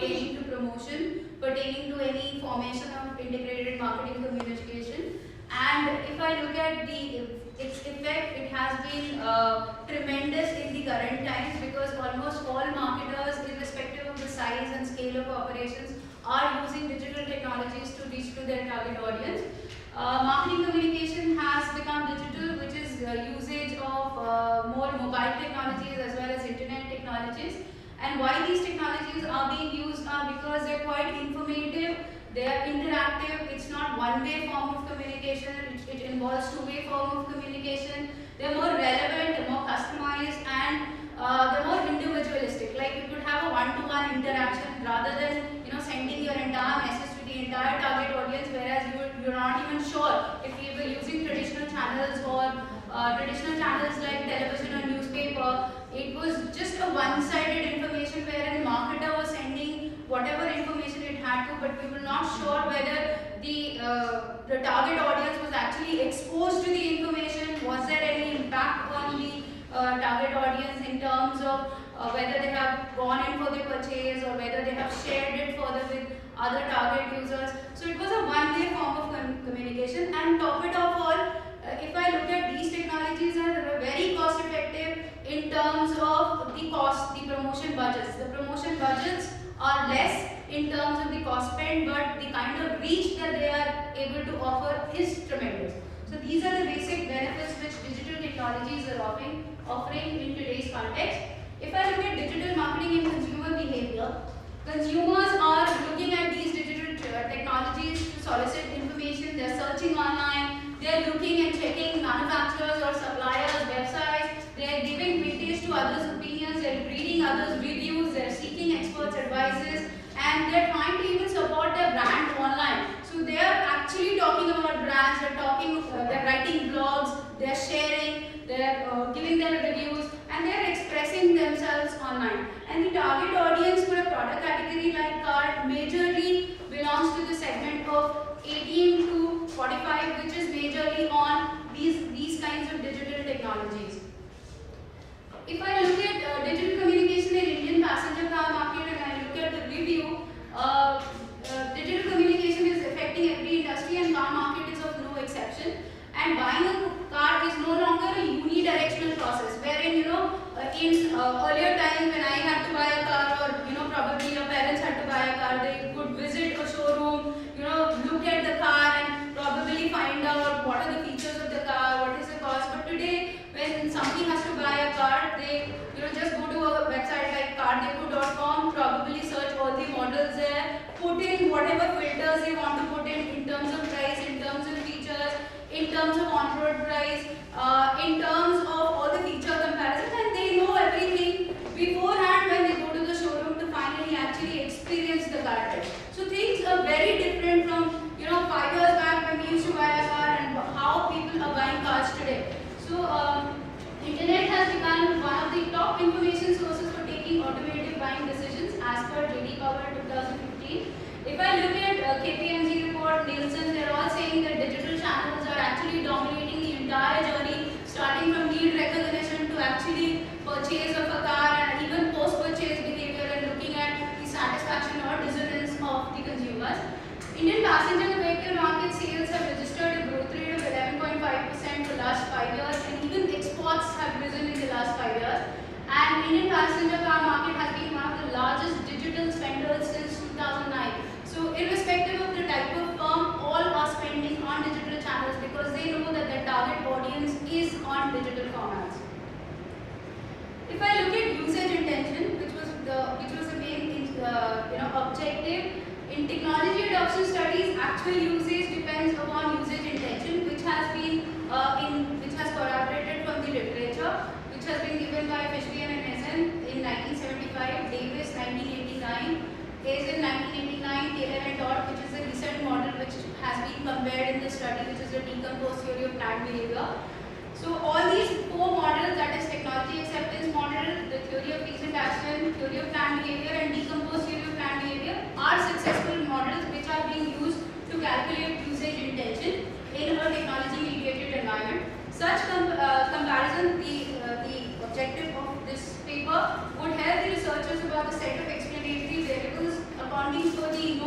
pertaining to promotion, pertaining to any formation of integrated marketing communication. And if I look at its effect, it has been tremendous in the current times, because almost all marketers, irrespective of the size and scale of operations, are using digital technologies to reach to their target audience. Marketing communication has become digital, which is usage of more mobile technologies as well as internet technologies. And why these technologies are being used are because they're quite informative, they are interactive, it's not one-way form of communication, it involves two-way form of communication. They're more relevant, they're more customized, and they're more individualistic. Like you could have a one-to-one interaction rather than sending your entire message to the entire target audience, whereas you're not even sure if you were using traditional channels or traditional channels like television or newspaper. It was just a one-sided information wherein marketer was sending whatever information it had to, but we were not sure whether the target audience was actually exposed to the information. Was there any impact on the target audience in terms of whether they have gone in for the purchase or whether they have shared it further with other target users. So it was a one-way form of communication. And top it off all, if I look at these technologies, are very cost effective in terms of the cost, the promotion budgets. The promotion budgets are less in terms of the cost spent, but the kind of reach that they are able to offer is tremendous. So these are the basic benefits which digital technologies are offering in today's context. If I look at digital marketing and consumer behavior, consumers are looking at these digital technologies to solicit information. They're searching online, they're looking and checking manufacturers or suppliers' websites, they're giving weightage to others' opinions, they're reading others' reviews, they're seeking experts' advices, and they're trying to even support their brand online. So they are actually talking about brands, they're writing blogs, they're sharing, they're giving their reviews, and they're expressing themselves online. And the target audience for a product category like car majorly belongs to the segment of 18 to 45, which is majorly on these kinds of digital technologies. If I look at digital communication in Indian passenger car market and I look at the review, digital communication is affecting every industry, and car market is of no exception. And buying a car is no longer a unidirectional process, wherein in earlier times when I had to buy a car, or probably your parents had to buy a car, they would visit a showroom, look at the car and probably find out what are the features of the car, what is the cost. But today, when somebody has to buy a car, they just go to a website like cardeco.com, probably search all the models there, put in whatever filters they want to put in terms of price, in terms of features, in terms of on-road price, in terms of all the feature comparison, and they know everything beforehand when they go to the showroom to finally actually experience the car test. So things are very different from 5 years back when we used to buy a car and how people are buying cars today. So internet has become one of the top information sources for taking automated buying decisions as per JD Power 2015. If I look at KPMG report, Nielsen, they're all saying that digital channels are actually dominating the entire journey, starting from lead recognition to actually purchase of a car and even post-purchase behavior, and looking at the satisfaction or dissonance of the consumers. Indian passenger vehicle market sales have registered a growth rate of 11.5% for the last 5 years, and even exports have risen in the last 5 years. And Indian passenger car market has been one of the largest digital spenders since 2009. So irrespective of the type of firm, all are spending on digital channels because they know that their target audience is on digital formats. If I look at usage intention, which was the main objective in technology adoption studies, actual usage depends upon usage intention, which has been corroborated from the literature, which has been given by Fishbein and Eisen in 1975, Davis 1989. Is in 1989, Taylor and Todd, which is a recent model which has been compared in the study, which is the decomposed theory of planned behavior. So all these four models, that is technology acceptance model, the theory of decent action, theory of planned behavior, and decomposed theory of planned behavior, are successful models which are being used to calculate usage intention in a technology mediated environment. Such comparison, the objective of this paper would help the researchers about the set of explanatory variables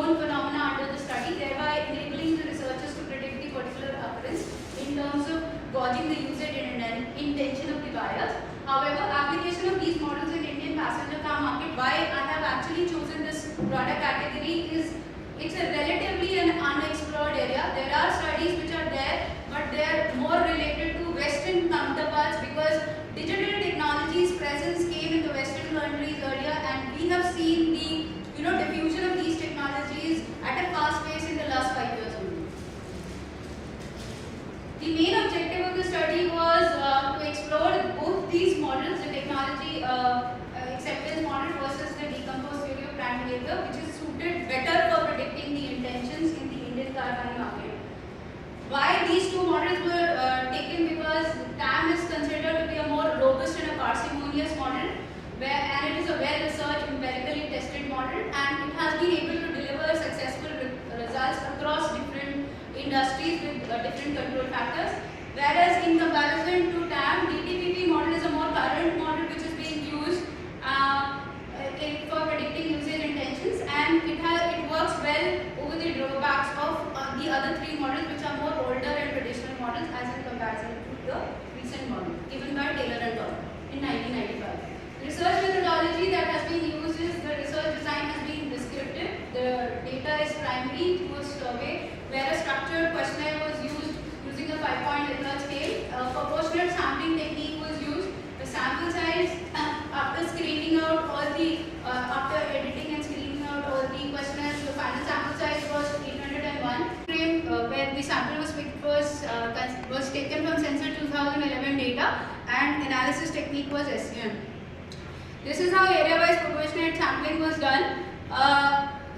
known phenomena under the study, thereby enabling the researchers to predict the particular occurrence in terms of gauging the usage and intention of the buyers. However, application of these models in Indian passenger car market, why I have actually chosen this product category is it's a relatively an unexplored area. There are studies which are there, but they are more related to Western counterparts because digital technology's presence came in the Western countries earlier, and we have seen the diffusion of these technologies at a fast pace in the last 5 years only. The main objective of the study was to explore both these models, the technology acceptance model versus the decomposed theory of brand behavior, which is suited better for predicting the intentions in the Indian car buying market. Why these two models were taken? Because TAM is considered to be a more robust and a parsimonious model, and it is a well-researched, empirically tested model, and it has been able to deliver successful results across different industries with different control factors. Whereas in comparison to TAM, DTPP model is a more current model which is being used for predicting usage intentions, and it works well over the drawbacks of the other three models, which are more older and traditional models, as in comparison to the recent model given by Taylor and Todd in 1995. The research methodology that has been used is the research design has been descriptive. The data is primary through a survey where a structured questionnaire was used using a 5-point Likert scale. A proportional sampling technique was used. The sample size after screening out all the after editing and screening out all the questionnaires, the final sample size was 801. Frame where the sample was picked was taken from Sensor 2011 data, and analysis technique was SCM. This is how area-wise proportionate sampling was done.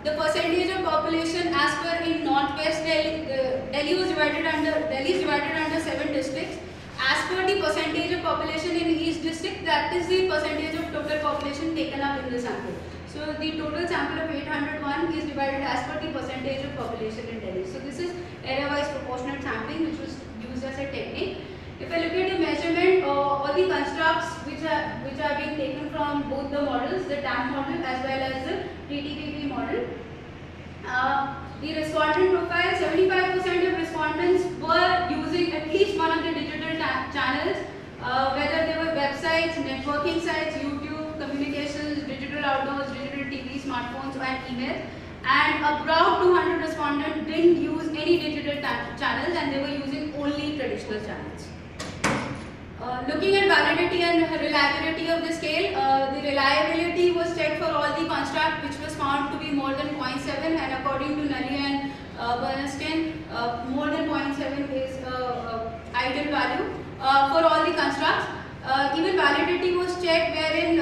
The percentage of population as per in Northwest Delhi is divided under 7 districts. As per the percentage of population in each district, that is the percentage of total population taken up in the sample. So the total sample of 801 is divided as per the percentage of population in Delhi. So this is area-wise proportionate sampling, which was used as a technique. If I look at the measurement, all the constructs which are being taken from both the models, the TAM model as well as the DTPP model. The respondent profile, 75% of respondents were using at least one of the digital channels, whether they were websites, networking sites, YouTube, communications, digital outdoors, digital TV, smartphones and emails. And around 200 respondents didn't use any digital channels, and they were using only traditional channels. Looking at validity and reliability of the scale, the reliability was checked for all the construct which was found to be more than 0.7, and according to Nally and Bernstein, more than 0.7 is ideal value for all the constructs. Even validity was checked, wherein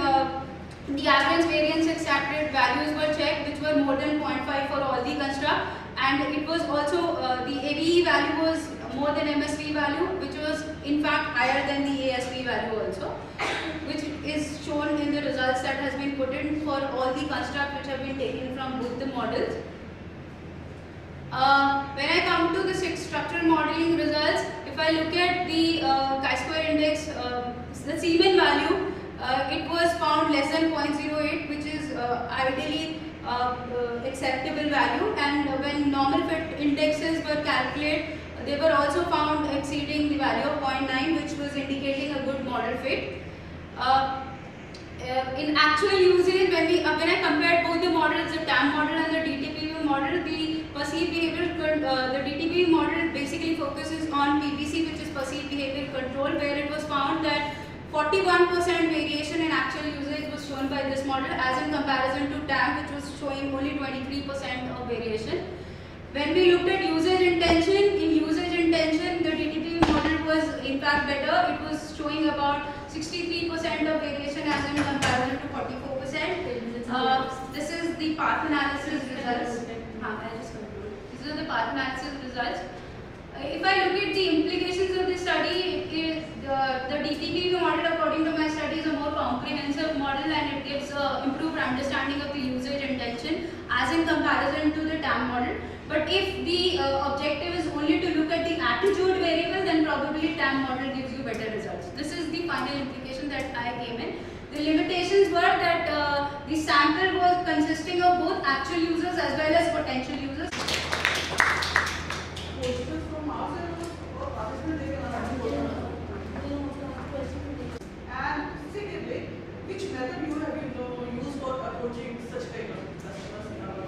the average variance extracted values were checked, which were more than 0.5 for all the construct, and it was also the ABE value was more than MSV value, which was in fact higher than the ASV value also, which is shown in the results that has been put in for all the constructs which have been taken from both the models. When I come to the 6 structural modeling results, if I look at the chi-square index, the Seaman value, it was found less than 0.08, which is ideally acceptable value, and when normal fit indexes were calculated, they were also found exceeding the value of 0.9, which was indicating a good model fit. In actual usage, when I compared both the models, the TAM model and the DTPP model, the perceived behavior, the DTPP model basically focuses on PBC, which is perceived behavior control, where it was found that 41% variation in actual usage was shown by this model, as in comparison to TAM, which was showing only 23% of variation. When we looked at usage intention, the DTPP model was in fact better. It was showing about 63% of variation as in comparison to 44%. This is the path analysis results. These are the path analysis results. If I look at the implications of this study, the DTPP model, according to my study, is a more comprehensive model, and it gives improved understanding of the usage intention as in comparison to the TAM model. But if the objective is only to look at the attitude variable, then probably TAM model gives you better results. This is the final implication that I came in. The limitations were that the sample was consisting of both actual users as well as potential users. And secondly, which method you have used for approaching such kind of customers in our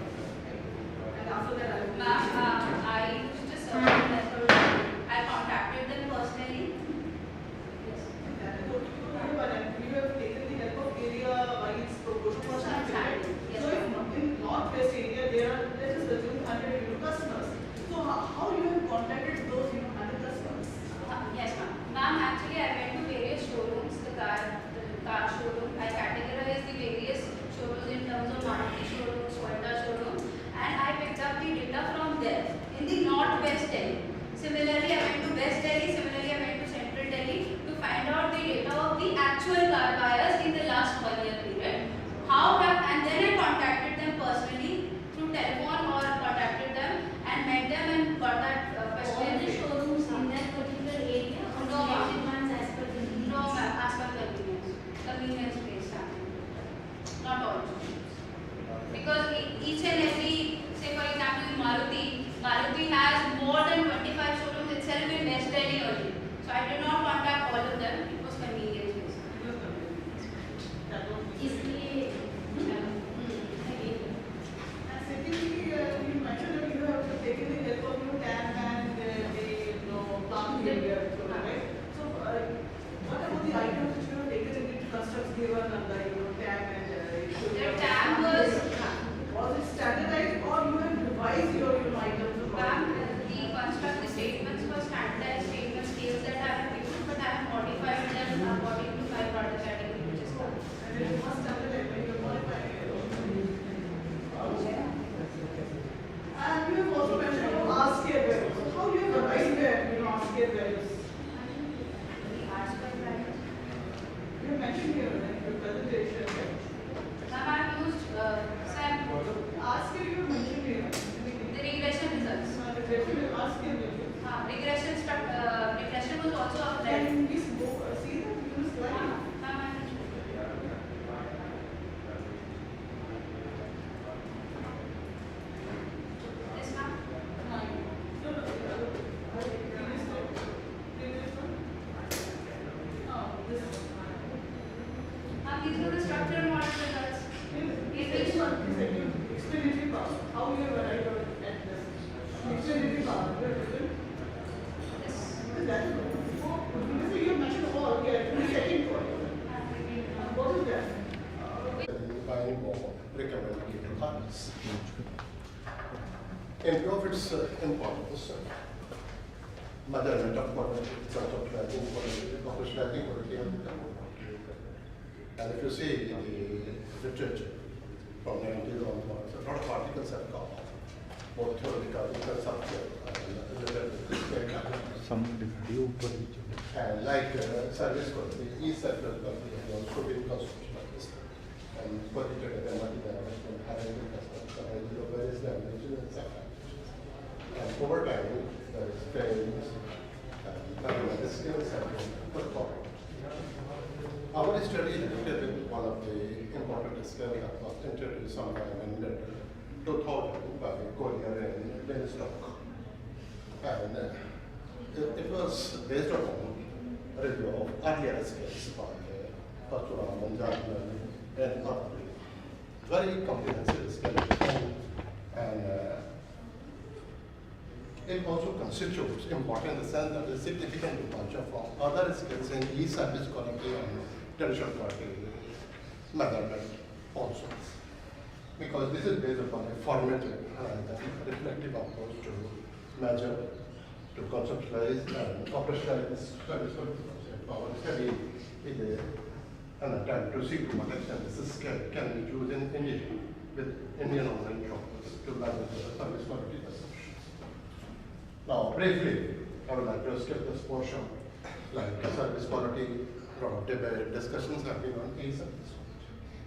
and after that Ma'am, I used a certain method. I contacted them personally. Yes. You have taken the help of area by its proportion. Yes. So in northwest area there are, let us assume, 100 customers. So how you have contacted those 100 customers? Yes, ma'am. Ma'am, actually I went to various showrooms, the car showroom. I categorized the various showrooms in terms of Maruti showroom, Honda showroom, and I picked up the data from there in the northwest Delhi. Similarly, I went to West Delhi. Similarly, I went to Central Delhi to find out the data of the actual car buyers in the last 1 year period. And then I contacted them personally through telephone or contacted them and met them and got that question. All the showrooms in that particular area or No, ma'am. selected ones as per the No, ma'am, as per convenience based. Not all. Because each and every, say for example, Maruti has more than 25 showrooms itself in West Delhi only. So I did not contact all of them. It was convenience based. इसलिए And secondly, you mentioned that you have taken the help of TAM and the plant area, right? So what about the items which you have taken into constructs given under TAM and The TAM was it standardized or you have revised your items? Ma'am, the statements were standardized statement scales that I have used, but I have modified them according to my product category, which is called. And it was standardized when you modify it. And you have also mentioned about ASCII values. So how you have arrived at ASCII values? You have mentioned here in your presentation, right? Ma'am, I have used sample. ASCII you have mentioned here. The regression results. Regression was also applied. Can you please go see that in the slide? Yes, ma'am. No, no, previous slide. Previous one. This Ma'am, these were the structural model results. Which one? Explanatory part. How you have arrived at this? Explanatory part. Yes. That is what you mentioned all here. The second point. What is that? Buying more recommended partners. In view of its importance, measurement of quality, operationalizing quality has become more important. And if you see the literature from 90s onwards, a lot of articles have come out, both theoretical and conceptual, and like service quality, e-service quality has also been conceptualized and qualitative and multi-dimensional having the customer of various dimensions and sub-dimensions. And over time, there is trainings and mathematical skills have been performed. Our study related with one of the important skills that was introduced sometime in the 2000 by Collier and Winstock. And it was based on a review of earlier skills by Pachuram and Jagman and others. Very comprehensive skill. And it also constitutes important in the sense that a significant departure from other skills in e-service quality and traditional quality measurement also. Because this is based upon a formative and reflective approach to measure, to conceptualize and operationalize this service quality concept. Our study is an attempt to see to what extent this skill can be used in engineering with Indian online shoppers to manage the service quality perceptions. Now, briefly, I would like to skip this portion, like service quality, a lot of debate, discussions have been on e-service.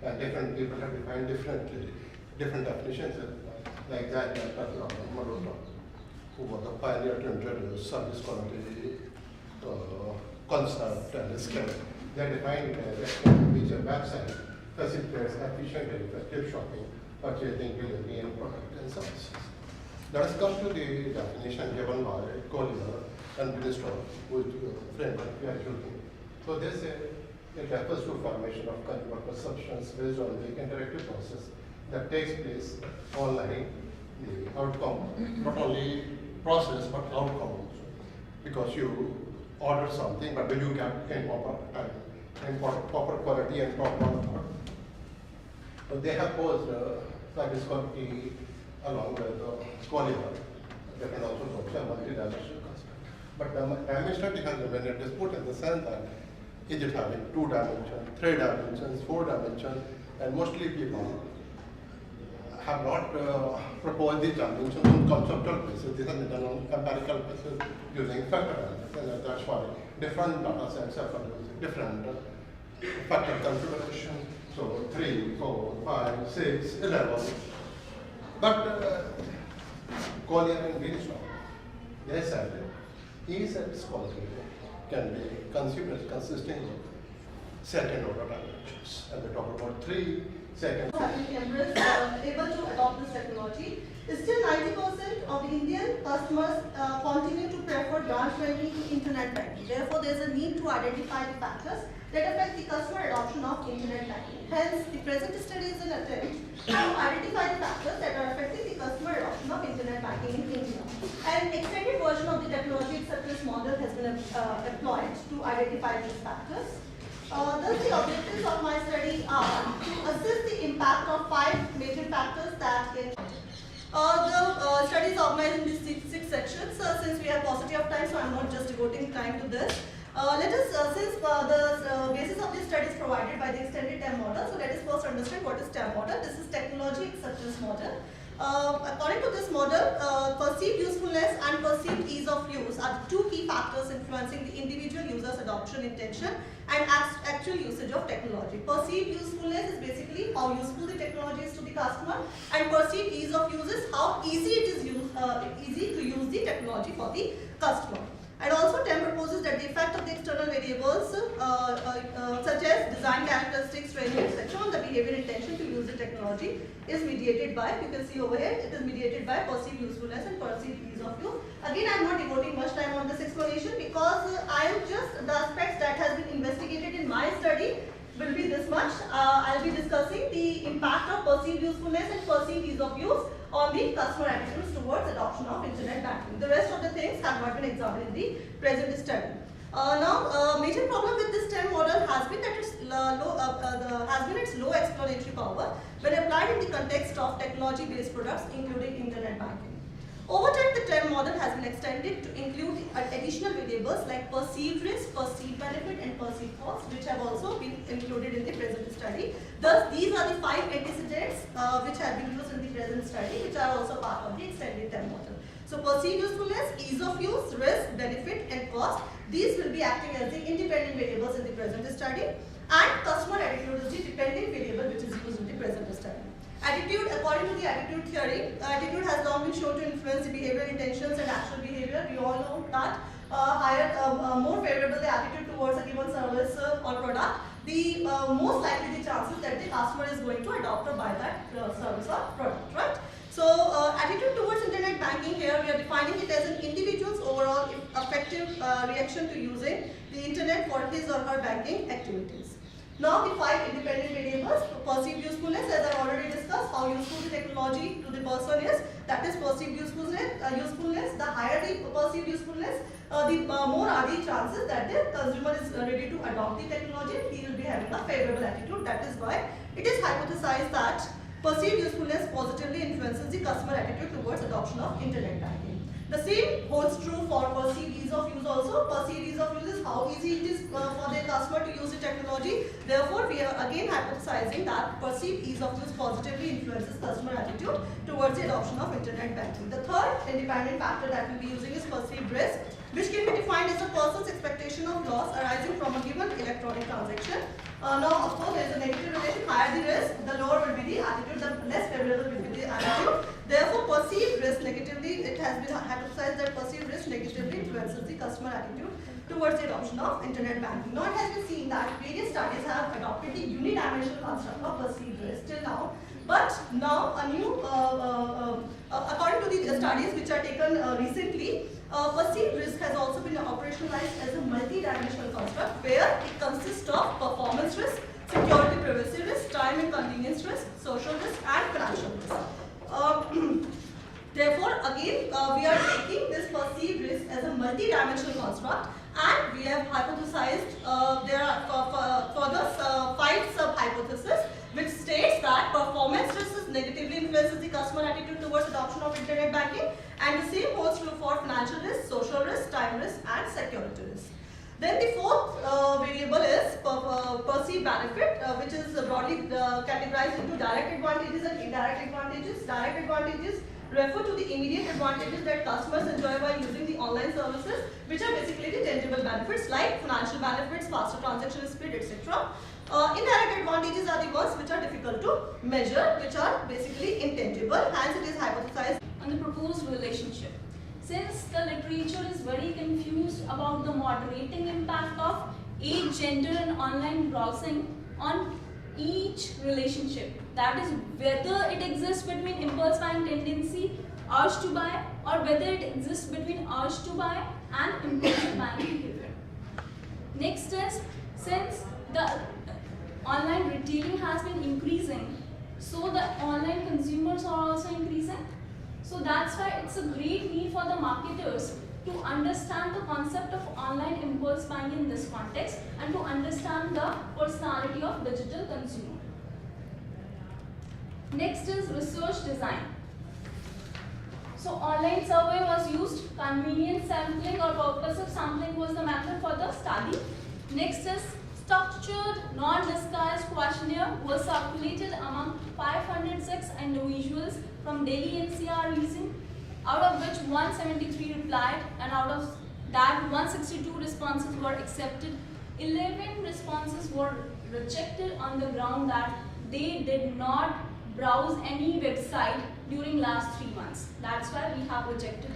And different people have defined different definitions, like that Maruta, who was the pioneer to introduce service quality concept and skill They define it as which a website facilitates efficient and effective shopping, purchasing, delivery, and product and services. Let us come to the definition given by Collier and Bristol, which framework we are using. So they say it refers to formation of consumer perceptions based on the interactive process that takes place online, the outcome, not only process but outcome also. Because you order something, but will you get in proper time, in proper quality and proper. So they have posed cybersecurity along with Collier. They can also go to a multi-dimensional concept. But the damage study has been a dispute in the sense that is it having 2 dimensions, 3 dimensions, 4 dimensions, and mostly people have not proposed these dimensions on conceptual basis. These are done on empirical basis using factor analysis, and that's why different data sets have produced different factor configuration. So 3, 4, 5, 6, 11. But Collier and Greenstone, they said AICC quality can be considered consisting of second order dimensions. And we talk about 3 second. Having embraced, able to adopt this technology, still 90% of the Indian customers continue to prefer branch banking to internet banking. Therefore, there is a need to identify the factors that affect the customer adoption of internet banking. Hence, the present study is an attempt to identify the factors that are affecting the customer adoption of internet banking in India. An extended version of the technology acceptance model has been employed to identify these factors. Thus, the objectives of my study are to assess the impact of 5 major factors that can. The study is organized into 6 sections. Since we have paucity of time, so I am not just devoting time to this. Let us, since the basis of this study is provided by the extended TAM model, so let us first understand what is TAM model. This is technology acceptance model. According to this model, perceived usefulness and perceived ease of use are the 2 key factors influencing the individual user's adoption intention and actual usage of technology. Perceived usefulness is basically how useful the technology is to the customer, and perceived ease of use is how easy it is easy to use the technology for the customer. And also TAM proposes that the effect of the external variables such as design characteristics, training, etc. on the behavior intention to use the technology is mediated by, you can see over here, it is mediated by perceived usefulness and perceived ease of use. Again, I am not devoting much time on this explanation because I am just the aspects that has been investigated in my study will be this much. I will be discussing the impact of perceived usefulness and perceived ease of use on the customer attitudes towards adoption of internet banking. The rest of the things have not been examined in the present study. Now, major problem with this TAM model has been that its low explanatory power when applied in the context of technology-based products, including internet banking. Over time, the TAM model has been extended to include additional variables like perceived risk, perceived benefit, and perceived cost, which have also been included in the present study. Thus, these are the 5 antecedents which have been used in the present study, which are also part of the extended TAM model. So, perceived usefulness, ease of use, risk, benefit, and cost, these will be acting as the independent variables in the present study, and customer attitude is the dependent variable which is used in the present study. Attitude, according to the attitude theory, attitude has long been shown to influence the behavioral intentions and actual behavior. We all know that more favorable the attitude towards a given service or product, the most likely the chances that the customer is going to adopt or buy that service or product, right? So, attitude towards internet banking here, we are defining it as an individual's overall effective reaction to using the internet for his or her banking activities. Now, the 5 independent variables: perceived usefulness, as I already discussed, how useful the technology to the person is, that is perceived usefulness. The higher the perceived usefulness, the more are the chances that the consumer is ready to adopt the technology. He will be having a favorable attitude. That is why it is hypothesized that perceived usefulness positively influences the customer attitude towards adoption of internet banking. The same holds true for perceived ease of use also. Perceived ease of use is how easy it is for the customer to use the technology. Therefore, we are again hypothesizing that perceived ease of use positively influences customer attitude towards the adoption of internet banking. The third independent factor that we will be using is perceived risk, which can be defined as a person's expectation of loss arising from a given electronic transaction. Now, of course, there is a negative relation. Higher the risk, the lower will be the attitude, the less favorable will be the attitude. Therefore, perceived risk negatively, it has been hypothesized that perceived risk negatively influences the customer attitude towards the adoption of internet banking. Now it has been seen that various studies have adopted the unidimensional construct of perceived risk till now, but now a new, according to the studies which are taken recently, perceived risk has also been operationalized as a multi-dimensional construct where it consists of performance risk, security privacy risk, time and convenience risk, social risk and financial risk. Therefore, again, we are taking this perceived risk as a multi-dimensional construct, and we have hypothesized there are further 5 sub-hypotheses which states that performance risk negatively influences the customer attitude towards adoption of internet banking, and the same holds true for financial risk, social risk, time risk and security risk. Then the fourth variable is perceived benefit, which is broadly categorized into direct advantages and indirect advantages. Direct advantages refer to the immediate advantages that customers enjoy while using the online services, which are basically the tangible benefits like financial benefits, faster transaction speed, etc. Indirect advantages are the ones which are difficult to measure, which are basically intangible, hence it is hypothesized On the proposed relationship. Since the literature is very confused about the moderating impact of age, gender and online browsing on each relationship, that is whether it exists between impulse buying tendency, urge to buy, or whether it exists between urge to buy and impulsive buying behavior. Next is, since the online retailing has been increasing, so the online consumers are also increasing. So that's why it's a great need for the marketers to understand the concept of online impulse buying in this context and to understand the personality of digital consumer. Next is research design. So online survey was used, convenience sampling or purposive sampling was the method for the study. Next is structured non-disguised questionnaire was circulated among 506 individuals from Delhi NCR region, out of which 173 replied, and out of that 162 responses were accepted. 11 responses were rejected on the ground that they did not browse any website during last 3 months. That's why we have rejected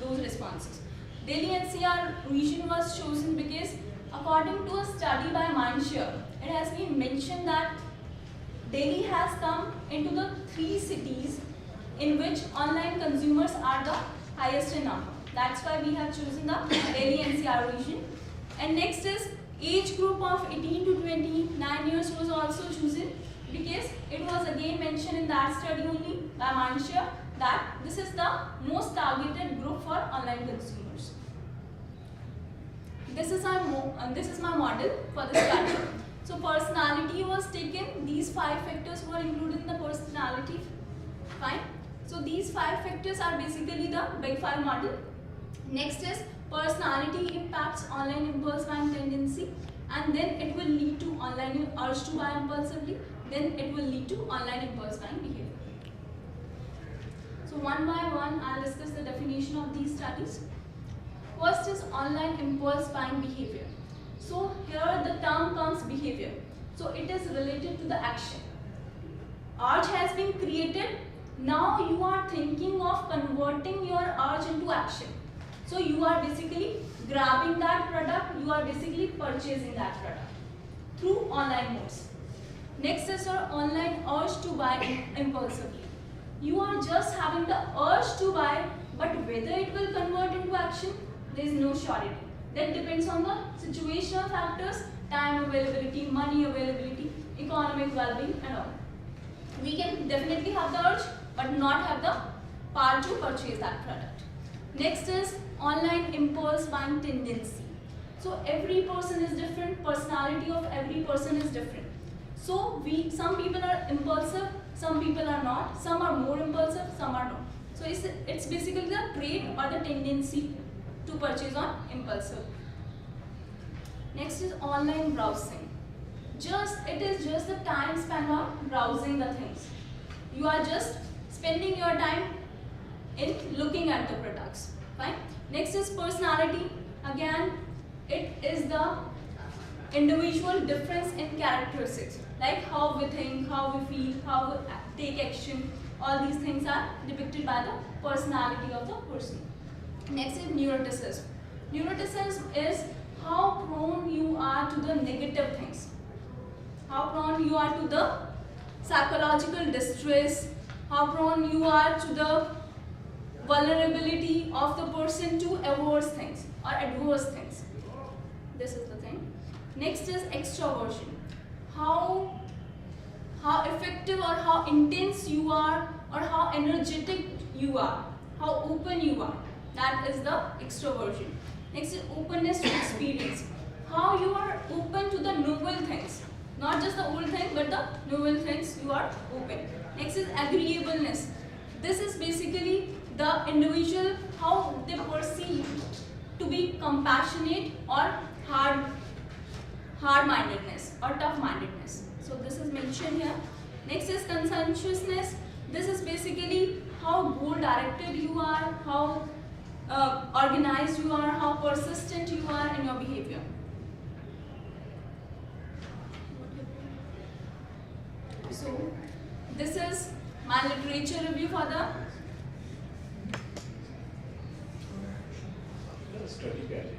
those responses. Delhi NCR region was chosen because according to a study by Mindshare, it has been mentioned that Delhi has come into the 3 cities in which online consumers are the highest in number. That's why we have chosen the Delhi NCR region. And next is age group of 18 to 29 years was also chosen because it was again mentioned in that study only by Mindshare that this is the most targeted group for online consumers. This is my model for the study. So personality was taken. These 5 factors were included in the personality. Fine. So these 5 factors are basically the big 5 model. Next is personality impacts online impulse buying tendency, and then it will lead to online urge to buy impulsively. Then it will lead to online impulse buying behavior. So one by one, I'll discuss the definition of these studies. First is online impulse buying behavior. So here the term comes behavior. So it is related to the action. Urge has been created. Now you are thinking of converting your urge into action. So you are basically grabbing that product, you are basically purchasing that product through online modes. Next is your online urge to buy impulsively. You are just having the urge to buy, but whether it will convert into action, there is no surety. That depends on the situational factors, time availability, money availability, economic well-being and all. We can definitely have the urge, but not have the power to purchase that product. Next is online impulse buying tendency. So every person is different, personality of every person is different. So some people are impulsive, some people are not, some are more impulsive, some are not. So it's basically the trait or the tendency to purchase on impulsive. Next is online browsing. It is just the time spent on browsing the things. You are just spending your time in looking at the products. Fine. Next is personality. Again, it is the individual difference in characteristics, like how we think, how we feel, how we take action. All these things are depicted by the personality of the person. Next is neuroticism. Neuroticism is how prone you are to the negative things, how prone you are to the psychological distress, how prone you are to the vulnerability of the person to adverse things or adverse things. This is the thing. Next is extroversion. How effective or how intense you are or how energetic you are, how open you are. That is the extroversion. Next is openness to experience. How you are open to the novel things. Not just the old thing, but the novel things you are open. Next is agreeableness. This is basically the individual, how they perceive to be compassionate or hard-mindedness or tough-mindedness. So this is mentioned here. Next is conscientiousness. This is basically how goal-directed you are, how organized you are, how persistent you are in your behavior. So this is my literature review for the study guide.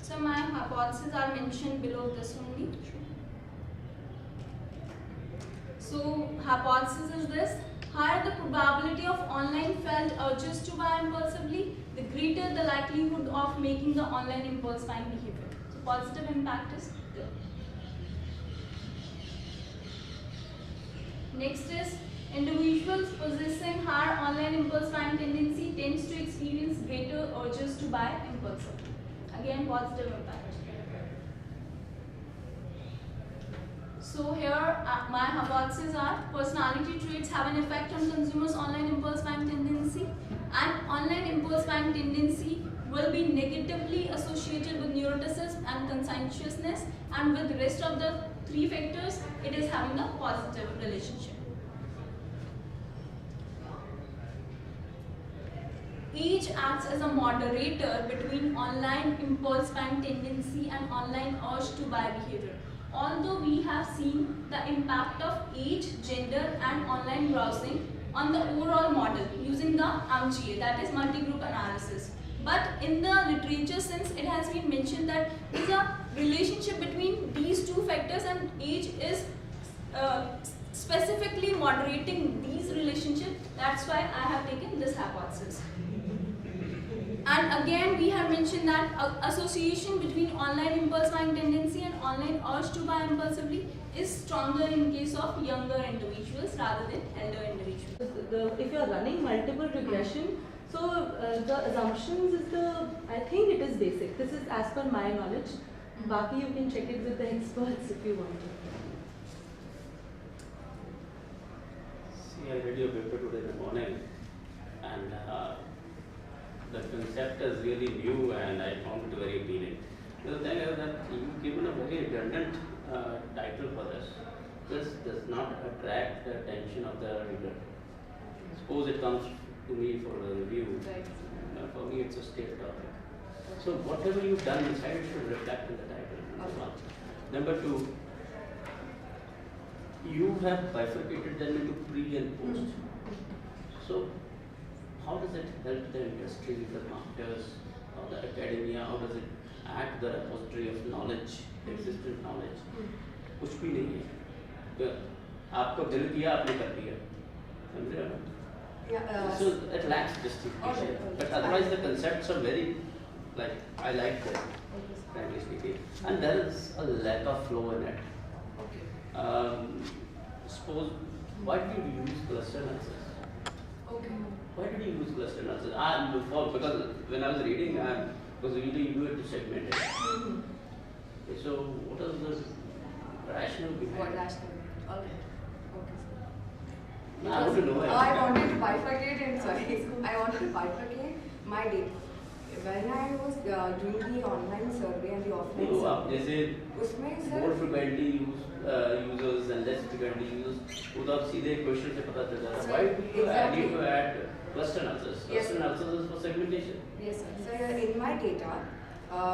So my hypotheses are mentioned below this only. So hypothesis is this: higher the probability of online felt urges to buy impulsively, the greater the likelihood of making the online impulse buying behavior. So positive impact is there. Next is individuals possessing higher online impulse buying tendency tends to experience greater urges to buy impulsively. Again, positive impact. So here my hypotheses are: personality traits have an effect on consumers' online impulse buying tendency, and online impulse buying tendency will be negatively associated with neuroticism and conscientiousness, and with the rest of the three factors it is having a positive relationship. Each acts as a moderator between online impulse buying tendency and online urge to buy behavior. Although we have seen the impact of age, gender and online browsing on the overall model using the MGA, that is multi-group analysis. But in the literature, since it has been mentioned that there is a relationship between these two factors and age is specifically moderating these relationships, that's why I have taken this hypothesis. And again, we have mentioned that association between online impulse buying tendency and online urge to buy impulsively is stronger in case of younger individuals rather than elder individuals. If you are running multiple regression, so the assumptions is I think it is basic. This is as per my knowledge. Baki, you can check it with the experts if you want to. See, I read your paper today in the morning, and the concept is really new, and I found it very appealing. The thing is that you've given a very redundant title for this. This does not attract the attention of the reader. Suppose it comes to me for a review. Right. For me, it's a state topic. So whatever you've done inside should reflect in the title. Number one. Number two, you have bifurcated them into pre and post. So how does it help the industry, the marketers, or the academia? How does it act the repository of knowledge, existent knowledge? कुछ भी नहीं है. तो आपको दिल किया आपने कर दिया. समझ रहे हो? So it lacks justification. But otherwise the concepts are very, like, I like them, frankly speaking. And there is a lack of flow in it. Suppose, why did you use cluster analysis? Why did you use cluster analysis? Because when I was reading, because usually you do it to segment it. Okay, so what is the rationale behind it? No, I want to know. I wanted to bifurcate my data. When I was doing the online survey and the offline No, आप survey, जैसे उसमें sir more frequently users and less frequently used, वो तो आप सीधे question से पता चल जाता है. Why do you Exactly. need to add cluster analysis? Yes. Cluster analysis is for segmentation. yes sir. So in my data,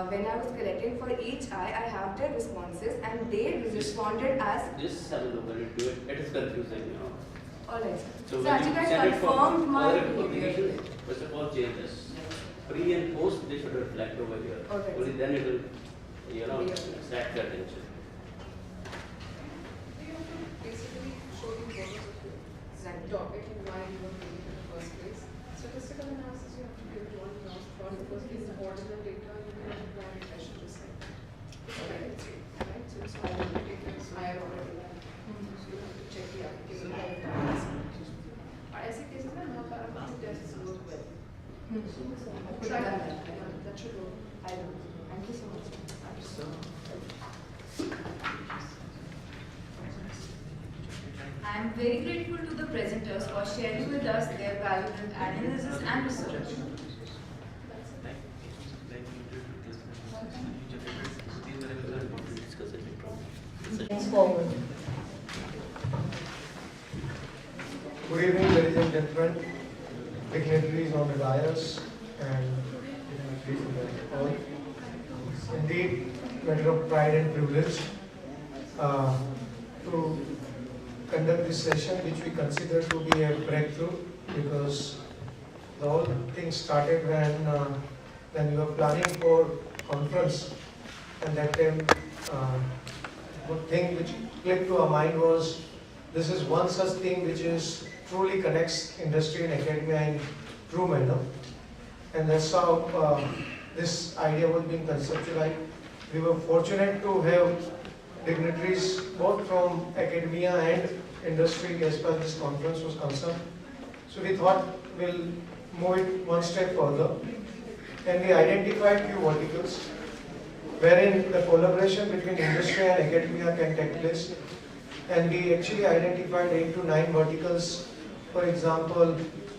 when I was collecting for each eye, I have their responses and they responded as Just have a look into it. It is confusing, you know. alright. So when actually you I send it for confirmed my further behavior. publication, first of all change this. pre and post, they should reflect over here. Okay. Only then it will, attract the attention. Basically show the purpose of the topic and why you were doing it in the first place. Statistical analysis you have to give one last thought because it's ordinal data you cannot apply regression just like that. It's hereditary, right? So it's higher data, it's higher order data. So you have to check the applicability of that. Our essay cases are not parametric tests work well. Try that. That should work. I will. Thank you so much. I am very grateful to the presenters for sharing with us their valuable analysis and research. Forward. Good evening, ladies and gentlemen, dignitaries on the dais and dignitaries in the hall. Indeed, matter of pride and privilege to conduct this session, which we consider to be a breakthrough, because the whole thing started when we were planning for conference, and that time one thing which clicked to our mind was this is one such thing which is truly connects industry and academia in true manner, and that's how this idea was being conceptualized. We were fortunate to have dignitaries both from academia and industry as far as this conference was concerned. So we thought we'll move it one step further, and we identified few verticals wherein the collaboration between industry and academia can take place. And we actually identified 8 to 9 verticals. For example,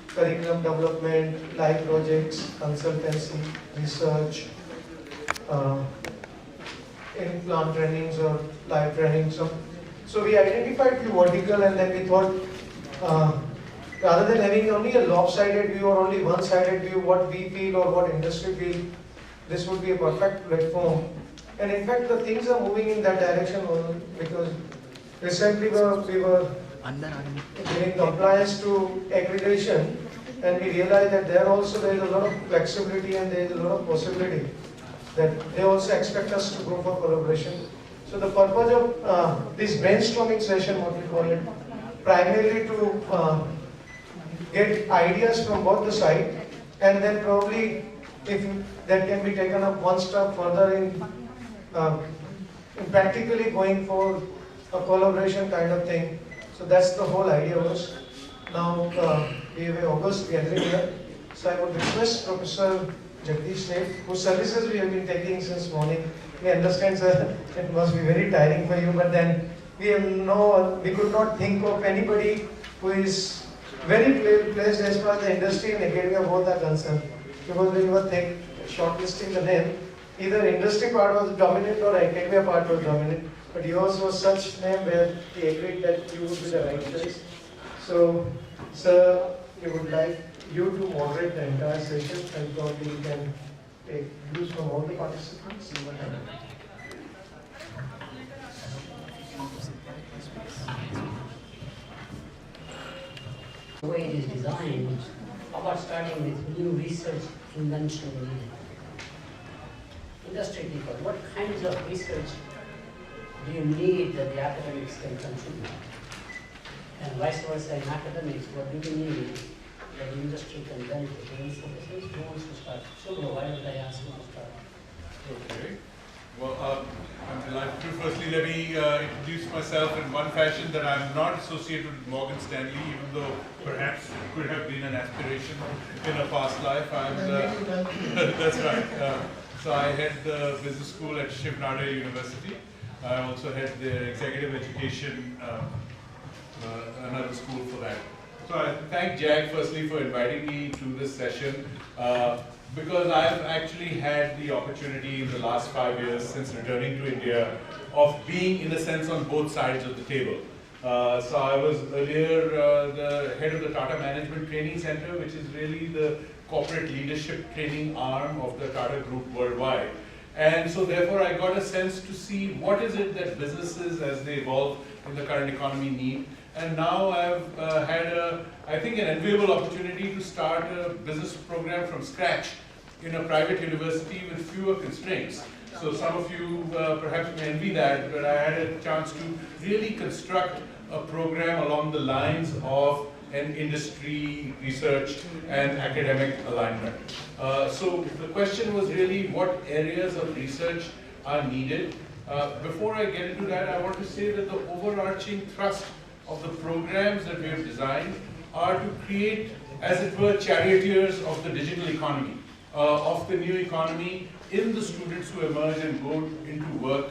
curriculum development, live projects, consultancy, research, in-plant trainings or live trainings. So we identified few verticals, and then we thought, rather than having only a lopsided view or only one-sided view, what we feel or what industry feel, this would be a perfect platform. And in fact, the things are moving in that direction because recently we were giving compliance to accreditation, and we realized that there also there is a lot of flexibility and there is a lot of possibility that they also expect us to go for collaboration. So the purpose of this brainstorming session, what we call it, primarily to get ideas from both the side, and then probably if that can be taken up one step further in practically going for a collaboration kind of thing. So that's the whole idea was. Now we have August gathering here, so I would request Professor Jagdish Naik, whose services we have been taking since morning. We understand, sir, it must be very tiring for you, but then we could not think of anybody who is very placed as far as the industry and academia both are concerned. Because when you were shortlisting the name, either industry part was dominant or academia part was dominant. But yours was such name where we agreed that you would be the right choice. So, sir, we would like you to moderate the entire session, and probably you can take views from all the participants. The way it is designed, how about starting with new research invention needed? Industry people, what kinds of research do you need that the academics can contribute? And vice versa, in academics, what do you need that the industry can benefit? And so who wants to start? Shubha, why don't I ask you to start? Okay. Well, I'm delighted to. Firstly, let me introduce myself in one fashion, that I'm not associated with Morgan Stanley, even though perhaps it could have been an aspiration in a past life. That's right. So I head the business school at Shiv Nade University. I also head the executive education, another school for that. So I thank Jag firstly for inviting me to this session, because I've actually had the opportunity in the last 5 years since returning to India of being, in a sense, on both sides of the table. So I was earlier the head of the Tata Management Training Center, which is really the corporate leadership training arm of the Tata Group worldwide. And so therefore I got a sense to see what is it that businesses as they evolve in the current economy need. And now I've had I think an enviable opportunity to start a business program from scratch in a private university with fewer constraints. So some of you perhaps may envy that, but I had a chance to really construct a program along the lines of an industry, research, and academic alignment. So the question was really what areas of research are needed. Before I get into that, I want to say that the overarching thrust of the programs that we have designed are to create, as it were, charioteers of the digital economy, of the new economy in the students who emerge and go into work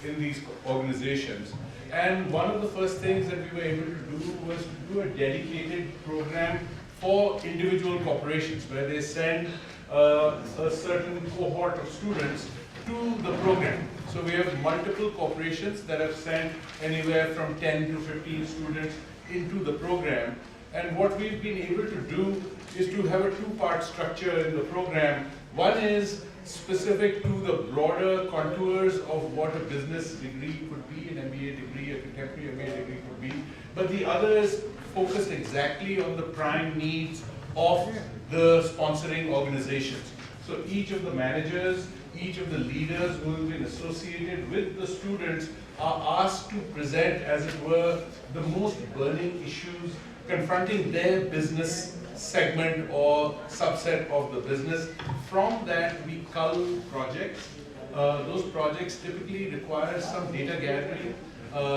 in these organizations. And one of the first things that we were able to do was to do a dedicated program for individual corporations where they send a certain cohort of students to the program. So we have multiple corporations that have sent anywhere from 10 to 15 students into the program. And what we've been able to do is to have a two-part structure in the program. One is specific to the broader contours of what a business degree could be, an MBA degree, a contemporary MBA degree could be. But the other is focused exactly on the prime needs of the sponsoring organizations. So each of the managers, each of the leaders who have been associated with the students are asked to present, as it were, the most burning issues confronting their business segment or subset of the business. From that, we cull projects. Those projects typically require some data gathering,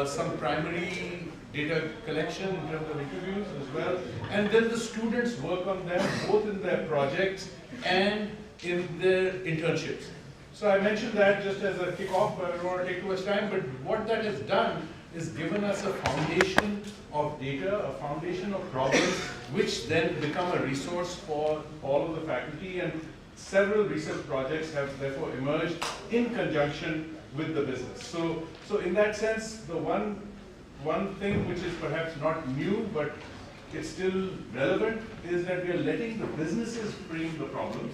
some primary data collection in terms of interviews as well, and then the students work on them both in their projects and in their internships. So I mentioned that just as a kickoff, but I don't want to take too much time, but what that has done is given us a foundation of data, a foundation of problems, which then become a resource for all of the faculty, and several research projects have therefore emerged in conjunction with the business. So in that sense, the one thing which is perhaps not new, but it's still relevant, is that we are letting the businesses bring the problems,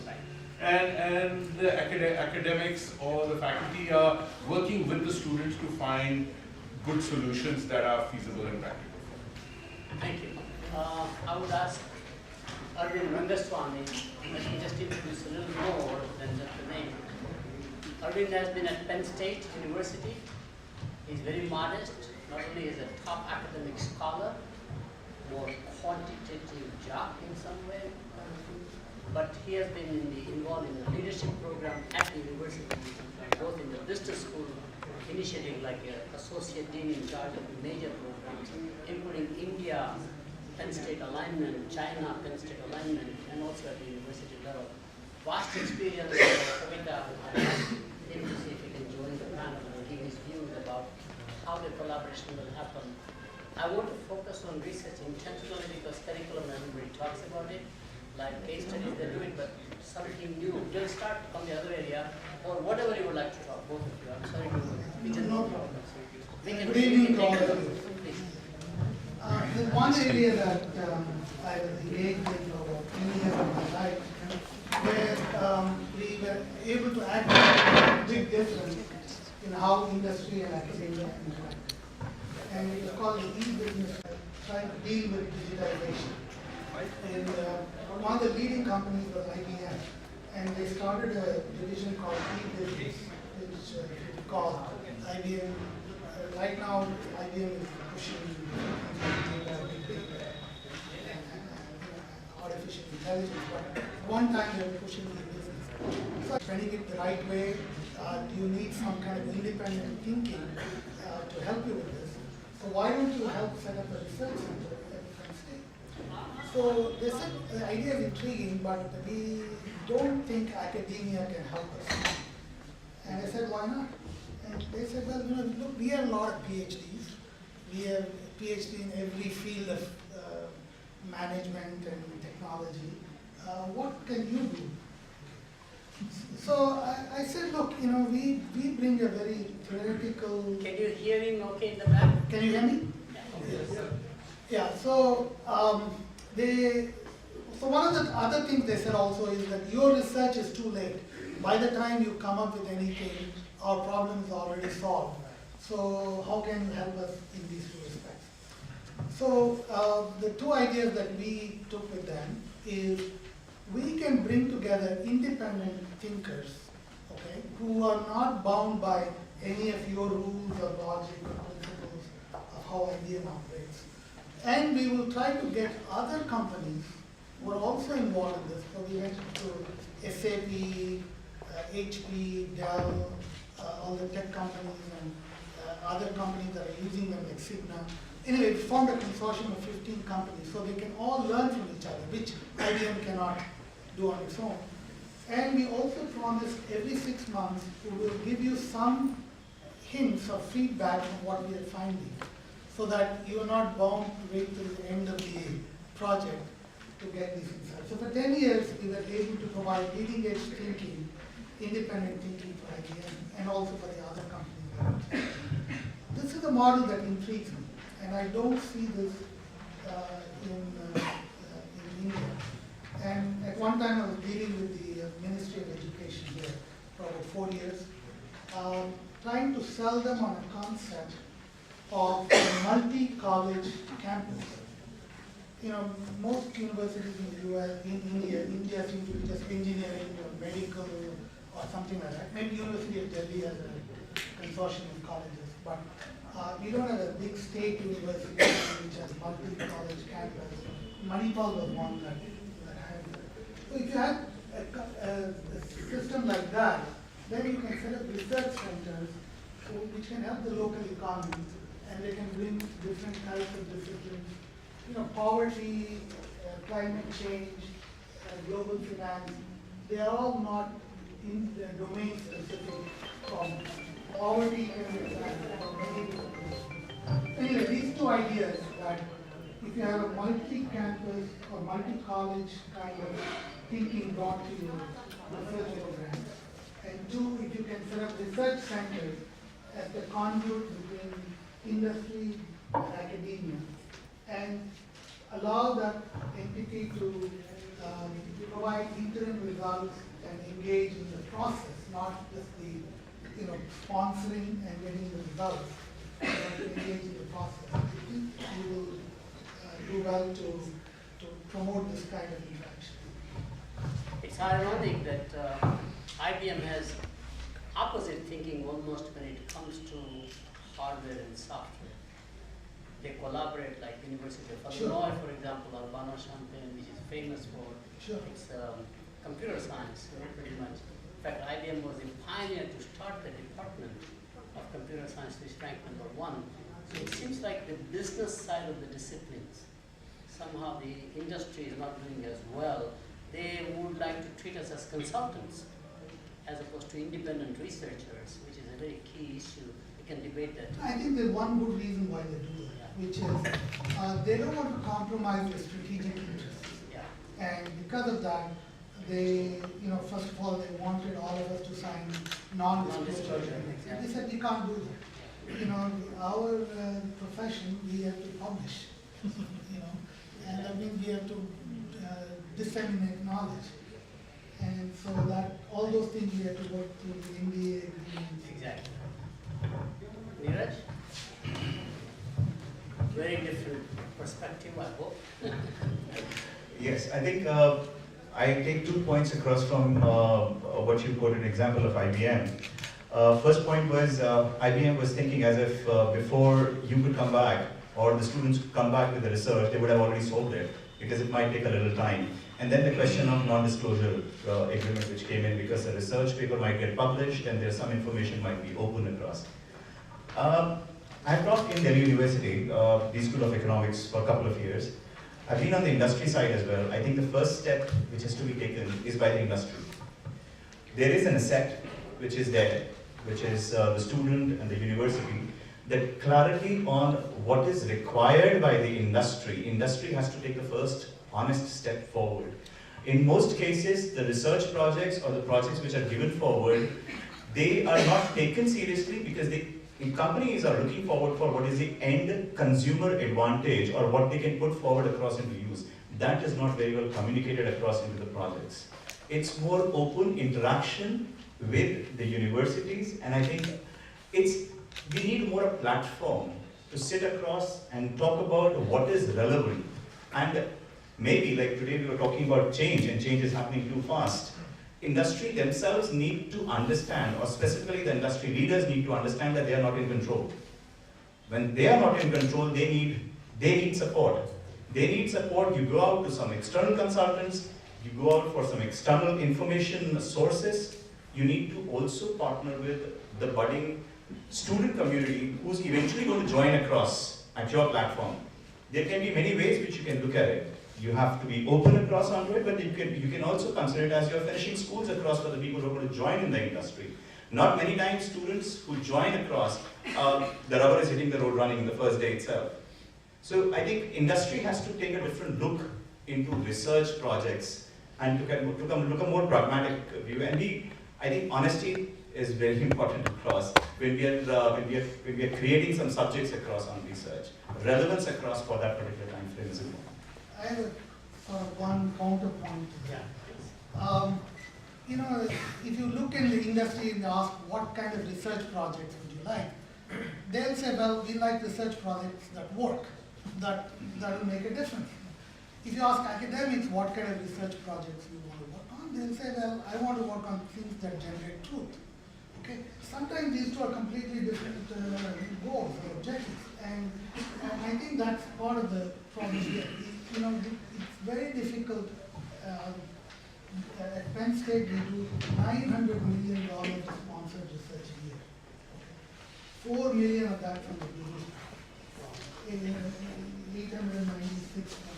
and the academics or the faculty are working with the students to find good solutions that are feasible and practical. Thank you. I would ask Arvind Rangaswamy, let me just introduce a little more than just the name. Arvind has been at Penn State University. He's very modest. Not only is a top academic scholar, more quantitative job in some way, but he has been involved in the leadership program at the university, both in the business school, initiating like an associate dean in charge of major programs, including India, Penn State alignment, China, Penn State alignment, and also at the university level. Vast experience. Kavita, I'd ask him to see if he can join the panel and give his views about how the collaboration will happen. I want to focus on research intentionally because curriculum and everybody talks about it, like case studies they're doing, but something new. We'll start from the other area, or whatever you would like to talk, both of you. I'm sorry to no problem. Good evening to all of you. There's one area that I was engaged in over 10 years of my life, where we were able to act a big difference in how industry and academia interact. And it was called the e-business, trying to deal with digitization. And one of the leading companies was IBM, and they started a division called e-business, which if you recall, IBM, right now IBM is pushing data, big data, and artificial intelligence, but one time they were pushing e-business. So spreading it the right way, do you need some kind of independent thinking to help you with this? So why don't you help set up a research center at Penn State? So they said the idea is intriguing, but we don't think academia can help us. And I said, why not? And they said, well, look, we have a lot of PhDs. We have a PhD in every field of management and technology. What can you do? So I said, look, we bring a very theoretical. Can you hear him okay in the back? Can you hear me? Yes. Yeah. So so one of the other things they said also is that your research is too late. By the time you come up with anything, our problem is already solved. So how can you help us in these two respects? So the two ideas that we took with them is we can bring together independent thinkers, okay, who are not bound by any of your rules or logic or principles of how IBM operates. And we will try to get other companies who are also involved in this. So we went to SAP, HP, Dell, all the tech companies and other companies that are using them like Cigna. Anyway, we formed a consortium of 15 companies so they can all learn from each other, which IBM cannot do on its own. And we also promised every 6 months we will give you some hints or feedback on what we are finding, so that you are not bound to wait till the end of the project to get these insights. So for 10 years, we were able to provide leading edge thinking, independent thinking for IBM, and also for the other companies. This is a model that intrigues me, and I don't see this in India. And at one time, I was dealing with the Ministry of Education here for about 4 years, trying to sell them on a concept of a multi-college campus. You know, most universities in the US, in India seem to be just engineering or medical or something like that. Maybe University of Delhi has a consortium of colleges, but we don't have a big state university which has multi-college campus. Manipal was one that had that. So if you have a system like that, then you can set up research centers which can help the local economy, and they can bring different types of disciplines. You know, poverty, climate change, global finance, they are all not in the domain specific problems. Poverty can be examined for many different reasons. Anyway, these two ideas, that if you have a multi-campus or multi-college kind of thinking brought to your research program, and two, if you can set up research centers as the conduit between industry and academia, and allow that entity to provide interim results and engage in the process, not just the sponsoring and getting the results, but to engage in the process. I think you will do well to promote this kind of interaction. It's ironic that IBM has opposite thinking almost when it comes to hardware and software. They collaborate, like University of Illinois, for example, Urbana-Champaign, which is famous for its computer science, pretty much. In fact, IBM was the pioneer to start the department of computer science, which ranked #1. So it seems like the business side of the disciplines, somehow the industry is not doing as well. They would like to treat us as consultants, as opposed to independent researchers, which is a very key issue. We can debate that. I think there's one good reason why they do that, which is they don't want to compromise their strategic interests. And because of that, they, first of all, they wanted all of us to sign non-disclosure agreements. They said we can't do that. Our profession, we have to publish, and that means we have to disseminate knowledge. And so that all those things we have to work through the NDA agreements. Exactly. Neeraj? Very different perspective, I hope. Yes, I think I take 2 points across from what you quoted, an example of IBM. First point was IBM was thinking as if before you could come back or the students could come back with the research, they would have already solved it because it might take a little time. And then the question of non-disclosure agreement which came in because the research paper might get published and there's some information might be open across. I've taught in Delhi University, the School of Economics, for a couple of years. I've been on the industry side as well. I think the first step which has to be taken is by the industry. There is an asset which is there, which is the student and the university, that clarity on what is required by the industry. Industry has to take the first honest step forward. In most cases, the research projects or the projects which are given forward, they are not taken seriously because the companies are looking forward for what is the end consumer advantage or what they can put forward across into use. That is not very well communicated across into the projects. It's more open interaction with the universities, and I think we need more a platform to sit across and talk about what is relevant. And Maybe like today we were talking about change and change is happening too fast. Industry themselves need to understand, or specifically the industry leaders need to understand that they are not in control. When they are not in control, they need support. They need support. You go out to some external consultants, you go out for some external information sources. You need to also partner with the budding student community who's eventually going to join across at your platform. There can be many ways which you can look at it. You have to be open across onto it, but you can also consider it as you're finishing schools across for the people who are going to join in the industry. Not many times students who join across, the rubber is hitting the road running the first day itself. So I think industry has to take a different look into research projects and look a more pragmatic view. And I think honesty is very important across when we are creating some subjects across on research. Relevance across for that particular time frame is important. I have sort of one counterpoint to that. You know, if you look in the industry and ask what kind of research projects would you like, they'll say, well, we like research projects that work, that will make a difference. If you ask academics what kind of research projects you want to work on, they'll say, well, I want to work on things that generate truth. Okay? Sometimes these two are completely different goals or objectives, and I think that's part of the problem here. You know, it's very difficult. At Penn State, we do $900 million of sponsored research a year. Okay? 4 million of that from the business, 896 from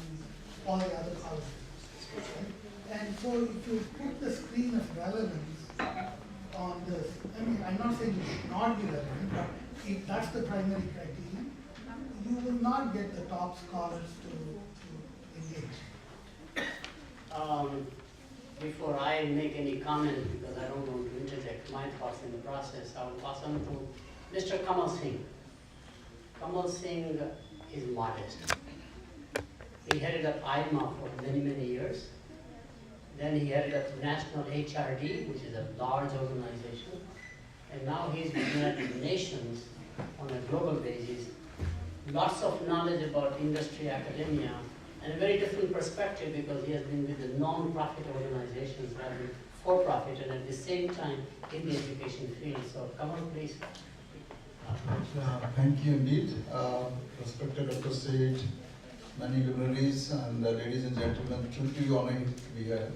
all the other colleges. Okay? And so, if you put the screen of relevance on this, I mean, I'm not saying it should not be relevant, but if that's the primary criterion, you will not get the top scholars to engage. Before I make any comment, because I don't want to interject my thoughts in the process, I will pass on to Mr. Kamal Singh. Kamal Singh is modest. He headed up IMA for many, many years. Then he headed up the National HRD, which is a large organization. And now he's with the United Nations on a global basis. Lots of knowledge about industry, academia, and a very different perspective because he has been with the non-profit organizations rather than for-profit, and at the same time in the education field. So come on, please. Thank you indeed. Respected Dr. Seth, many luminaries and ladies and gentlemen, truly honoring to be here.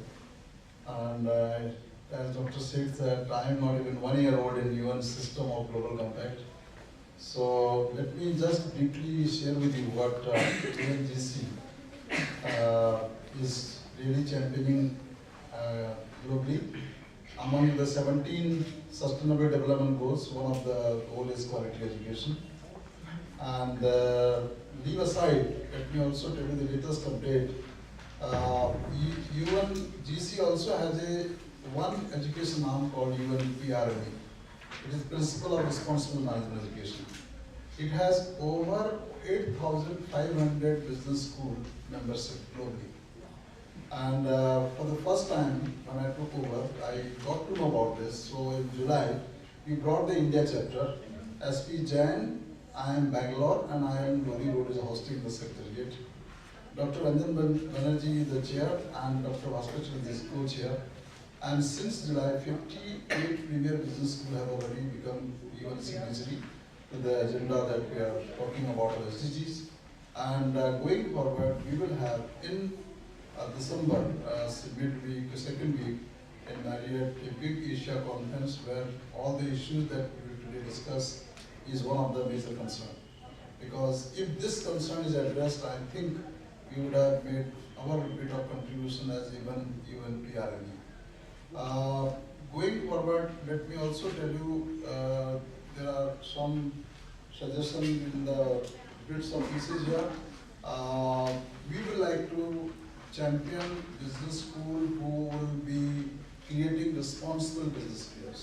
And as Dr. Seth said, I am not even 1 year old in UN system of global compact. So let me just briefly share with you what AICC is really championing globally. Among the 17 Sustainable Development Goals, one of the goals is quality education. And leave aside, let me also tell you the latest update. UNGC also has one education arm called UNPRME. It is Principle of Responsible Management Education. It has over 8,500 business school membership globally. And for the first time, when I took over, I got to know about this. So in July, we brought the India chapter. SP Jain, I am Bangalore, and I am Lodi Road is hosting the secretariat. Dr. Ranjan Banerjee, the chair, and Dr. Bhaskar is co-chair. And since July, 58 premier business schools have already become UN signatory to the agenda that we are talking about of SDGs. And going forward, we will have in December, midweek, second week, in Marriott, a big Asia conference where all the issues that we will today discuss is one of the major concerns. Because if this concern is addressed, I think we would have made our bit of contribution as even UNPRME. Going forward, let me also tell you, there are some suggestions in the bits of pieces here. We would like to champion business school who will be creating responsible business leaders.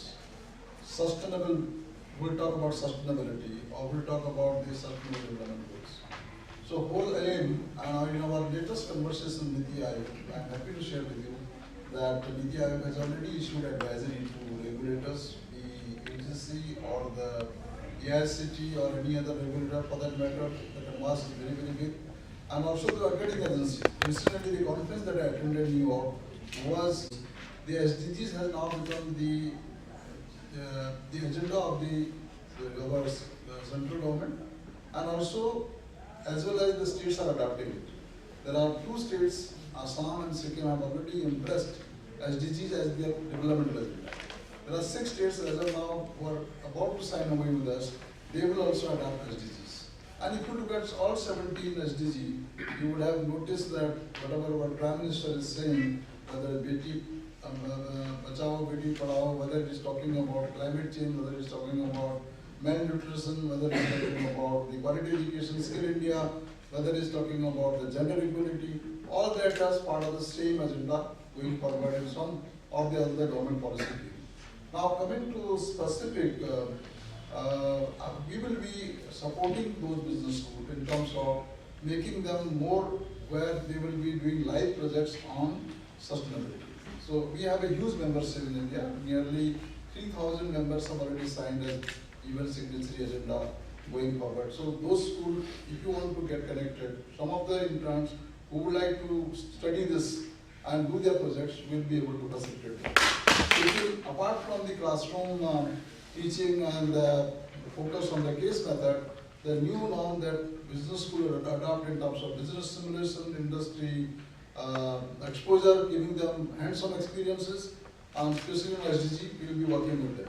Sustainable, we'll talk about sustainability, or we'll talk about the sustainable development goals. So whole aim, in our latest conversation with Niti Aayog, I'm happy to share with you that Niti Aayog has already issued advisory to regulators, the AICC or the AICT or any other regulator for that matter, that the mass is very, very big. and also the accrediting agency. Incidentally, the conference that I attended in New York was the SDGs has now become the agenda of our central government, and also as well as the states are adopting it. There are 2 states, Assam and Sikkim, have already impressed SDGs as their development agenda. There are 6 states as of now who are about to sign away with us. They will also adopt SDGs. And if you look at all 17 SDG, you would have noticed that whatever our Prime Minister is saying, whether Beti Bachao, Beti Padhao, whether it is talking about climate change, whether it is talking about malnutrition, whether it is talking about the quality education, skill India, whether it is talking about the gender equality, all that as part of the same agenda going forward in some of the other government policy. Now coming to specific, we will be supporting those business schools in terms of making them more where they will be doing live projects on sustainability. So we have a huge membership in India. Nearly 3,000 members have already signed an even signatory agenda going forward. So those schools, if you want to get connected, some of the interns who would like to study this and do their projects will be able to facilitate. So apart from the classroom teaching and focus on the case method, the new norm that business school will adopt in terms of business simulation, industry exposure, giving them hands-on experiences, and especially in SDG, we will be working with them.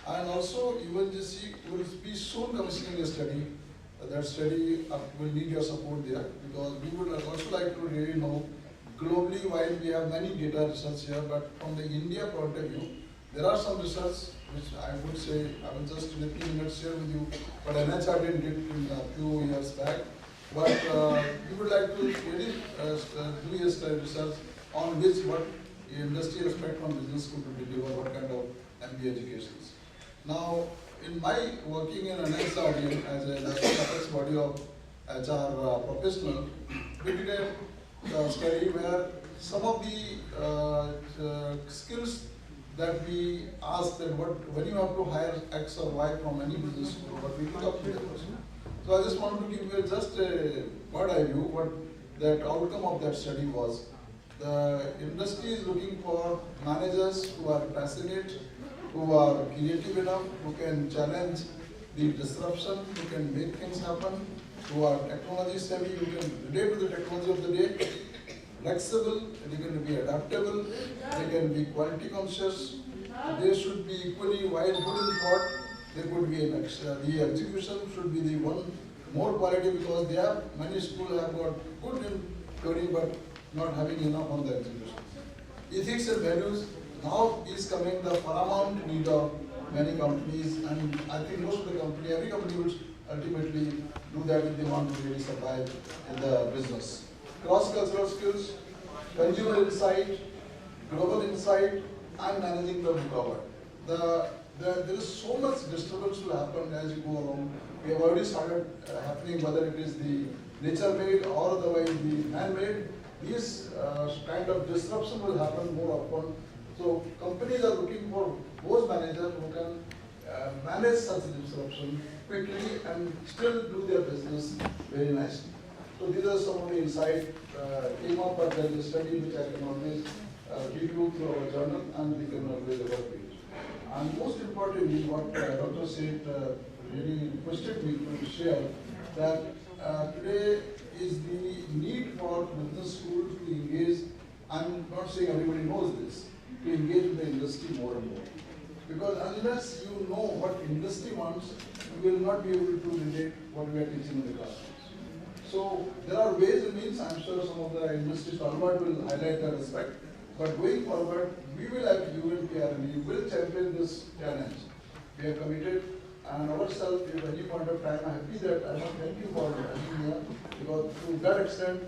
And also UNGC will be soon commissioning a study. That study will need your support there, because we would also like to really know globally, while we have many data research here, but from the India point of view, there are some research which I would say, I will just in a few minutes share with you, but NHRD did in a few years back. But we would like to really do a study research on what industry expect from business school to deliver, what kind of MBA educations. Now, in my working in NHRD as a national body of HR professional, we did a study where some of the skills that we asked that when you have to hire X or Y from any business school, what we look up to the person. So I just wanted to give you just a bird eye view what that outcome of that study was. The industry is looking for managers who are passionate, who are creative enough, who can challenge the disruption, who can make things happen, who are technology savvy, who can relate to the technology of the day, flexible, they can be adaptable, they can be quality conscious, they should be equally wide, good in thought, they could be an the execution should be the one more quality, because they have, many schools have got good in theory but not having enough on the execution. Ethics and values now is coming the paramount need of many companies, and I think most of the company, every company will ultimately do that if they want to really survive in the business. Cross-cultural skills, consumer insight, global insight, and managing the cover. There is so much disturbance will happen as you go along. We have already started happening, whether it is the nature-made or otherwise the man-made. These kind of disruption will happen more often. So companies are looking for those managers who can manage such disruption quickly and still do their business very nicely. So these are some of the insights came up, but there is a study which I can always give you through our journal, and we can always work with. And most importantly, what Dr. Seth really requested me to share, that today is the need for business schools to engage. I'm not saying everybody knows this, to engage with the industry more and more. Because unless you know what industry wants, you will not be able to relate what we are teaching in the classrooms. So there are ways and means. I'm sure some of the industry stalwart will highlight that aspect. But going forward, we will at UNPRME will champion this challenge. We are committed, and ourselves at any point of time, I'm happy that I want to thank you for having me, because to that extent,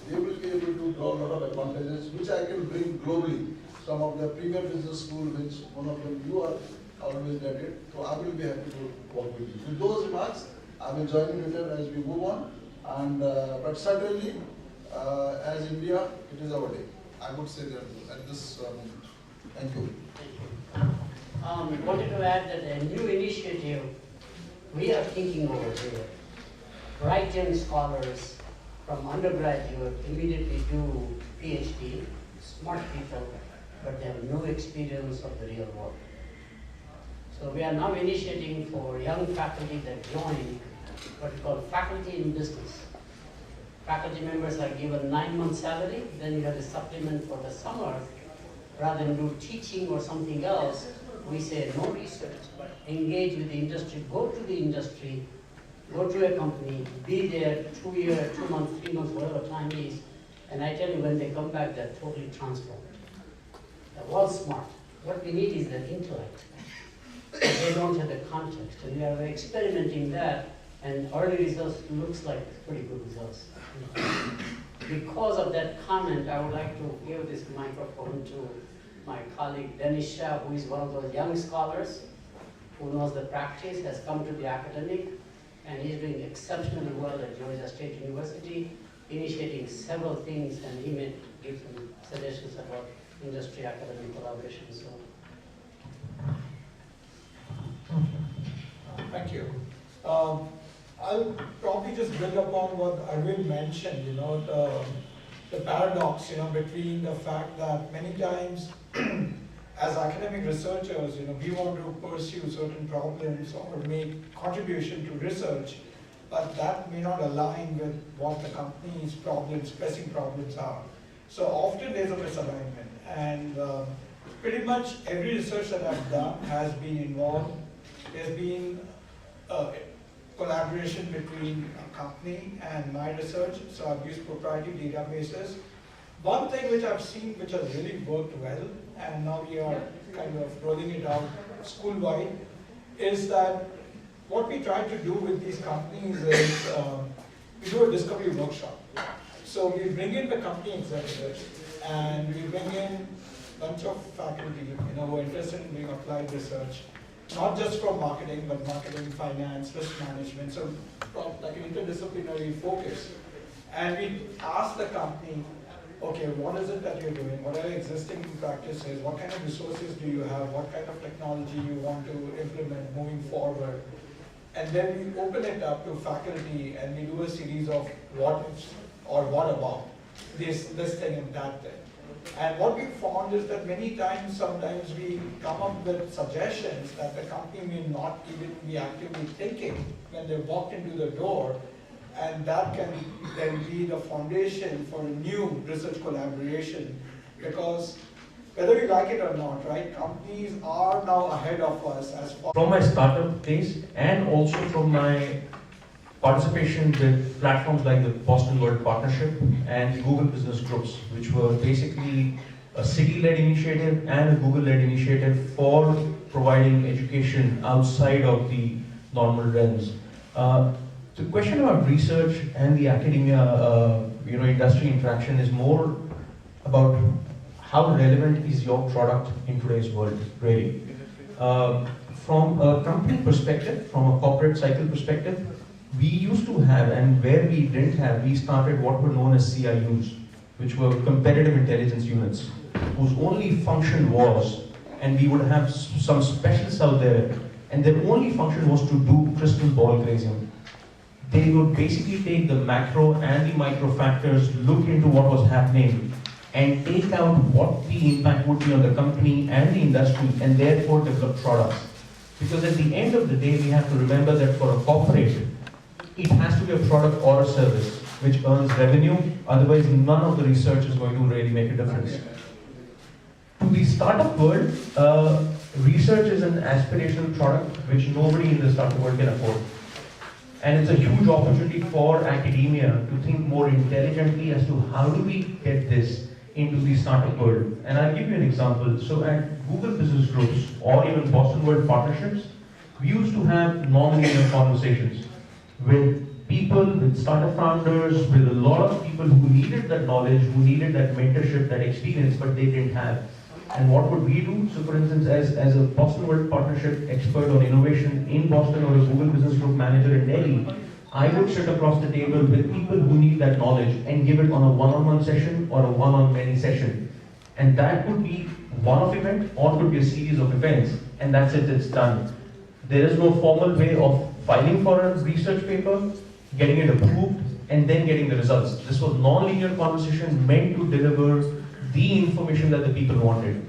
they will be able to draw a lot of advantages, which I can bring globally. Some of the premier business school, which one of them you are always at it. So I will be happy to work with you. With those remarks, I will join you later as we move on. And but certainly, as India, it is our day. I would say that at this moment. Thank you. I wanted to add that a new initiative we are thinking over here. Bright young scholars from undergraduate immediately do PhD, smart people, but they have no experience of the real world. So we are now initiating for young faculty that join what we call faculty in business. Faculty members are given 9 months salary, then you have a supplement for the summer. Rather than do teaching or something else, we say no research, but engage with the industry, go to the industry, go to a company, be there 2 years, 2 months, 3 months, whatever time is, and I tell you when they come back, they're totally transformed. They're all smart. What we need is the intellect. They don't have the context, and we are experimenting that, and early results looks like pretty good results. Because of that comment, I would like to give this microphone to my colleague Dennis Shah, who is one of those young scholars who knows the practice, has come to the academic, and he's doing exceptionally well at Georgia State University, initiating several things, and he may give some suggestions about industry-academic collaboration. So. Thank you. I'll probably just build upon what Arvind mentioned, the paradox, between the fact that many times as academic researchers, we want to pursue certain problems or make contribution to research, but that may not align with what the company's problems, pressing problems are. So often there's a misalignment, and pretty much every research that I've done has been involved. There's been collaboration between a company and my research, so I've used proprietary databases. One thing which I've seen which has really worked well, and now we are kind of rolling it out school-wide, is that what we try to do with these companies is we do a discovery workshop. So we bring in the company executives and we bring in a bunch of faculty who are interested in doing applied research. Not just from marketing, but marketing, finance, risk management, so from like an interdisciplinary focus. And we ask the company, okay, what is it that you're doing? What are your existing practices? What kind of resources do you have? What kind of technology you want to implement moving forward? And then we open it up to faculty and we do a series of what ifs or what about this thing and that thing. And what we found is that many times, sometimes we come up with suggestions that the company may not even be actively thinking when they walk into the door, and that can then be the foundation for a new research collaboration. Because whether we like it or not, right, companies are now ahead of us as far from my startup days and also from my participation with platforms like the Boston World Partnership and Google Business Groups, which were basically a city-led initiative and a Google-led initiative for providing education outside of the normal realms. The question about research and the academia, industry interaction is more about how relevant is your product in today's world, really. From a company perspective, from a corporate cycle perspective, we used to have, and where we didn't have, we started what were known as CIUs, which were competitive intelligence units, whose only function was, and we would have some specialists out there, and their only function was to do crystal ball grazing. They would basically take the macro and the micro factors, look into what was happening, and take out what the impact would be on the company and the industry, and therefore develop products. Because at the end of the day, we have to remember that for a corporate, it has to be a product or a service which earns revenue, otherwise none of the research is going to really make a difference. To the startup world, research is an aspirational product which nobody in the startup world can afford. And it's a huge opportunity for academia to think more intelligently as to how do we get this into the startup world. And I'll give you an example. So at Google Business Groups or even Boston World Partnerships, we used to have non-linear conversations with people, with startup founders, with a lot of people who needed that knowledge, who needed that mentorship, that experience, but they didn't have. And what would we do? So for instance, as a Boston World Partnership expert on innovation in Boston or a Google Business Group manager in Delhi, I would sit across the table with people who need that knowledge and give it on a one-on-one session or a one-on-many session. And that could be one-off event or could be a series of events, and that's it, it's done. There is no formal way of filing for a research paper, getting it approved, and then getting the results. This was non-linear conversation meant to deliver the information that the people wanted.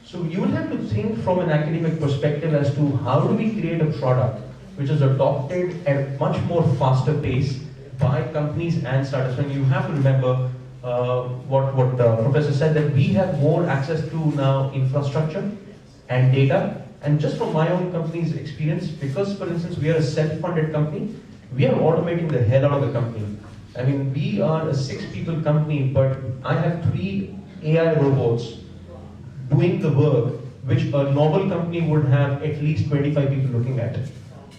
So you will have to think from an academic perspective as to how do we create a product which is adopted at a much more faster pace by companies and startups. And you have to remember what Professor said, that we have more access to now infrastructure and data. And just from my own company's experience, because for instance we are a self-funded company, we are automating the hell out of the company. I mean, we are a 6-people company, but I have 3 AI robots doing the work which a normal company would have at least 25 people looking at.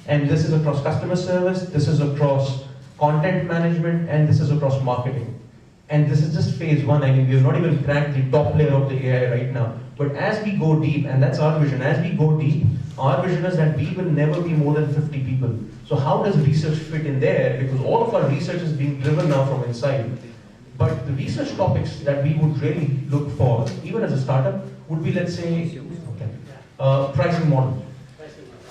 And this is across customer service, this is across content management, and this is across marketing. And this is just phase 1. I mean, we have not even cracked the top layer of the AI right now. But as we go deep, and that's our vision, as we go deep, our vision is that we will never be more than 50 people. So how does research fit in there? Because all of our research is being driven now from inside. But the research topics that we would really look for, even as a startup, would be, let's say, pricing model.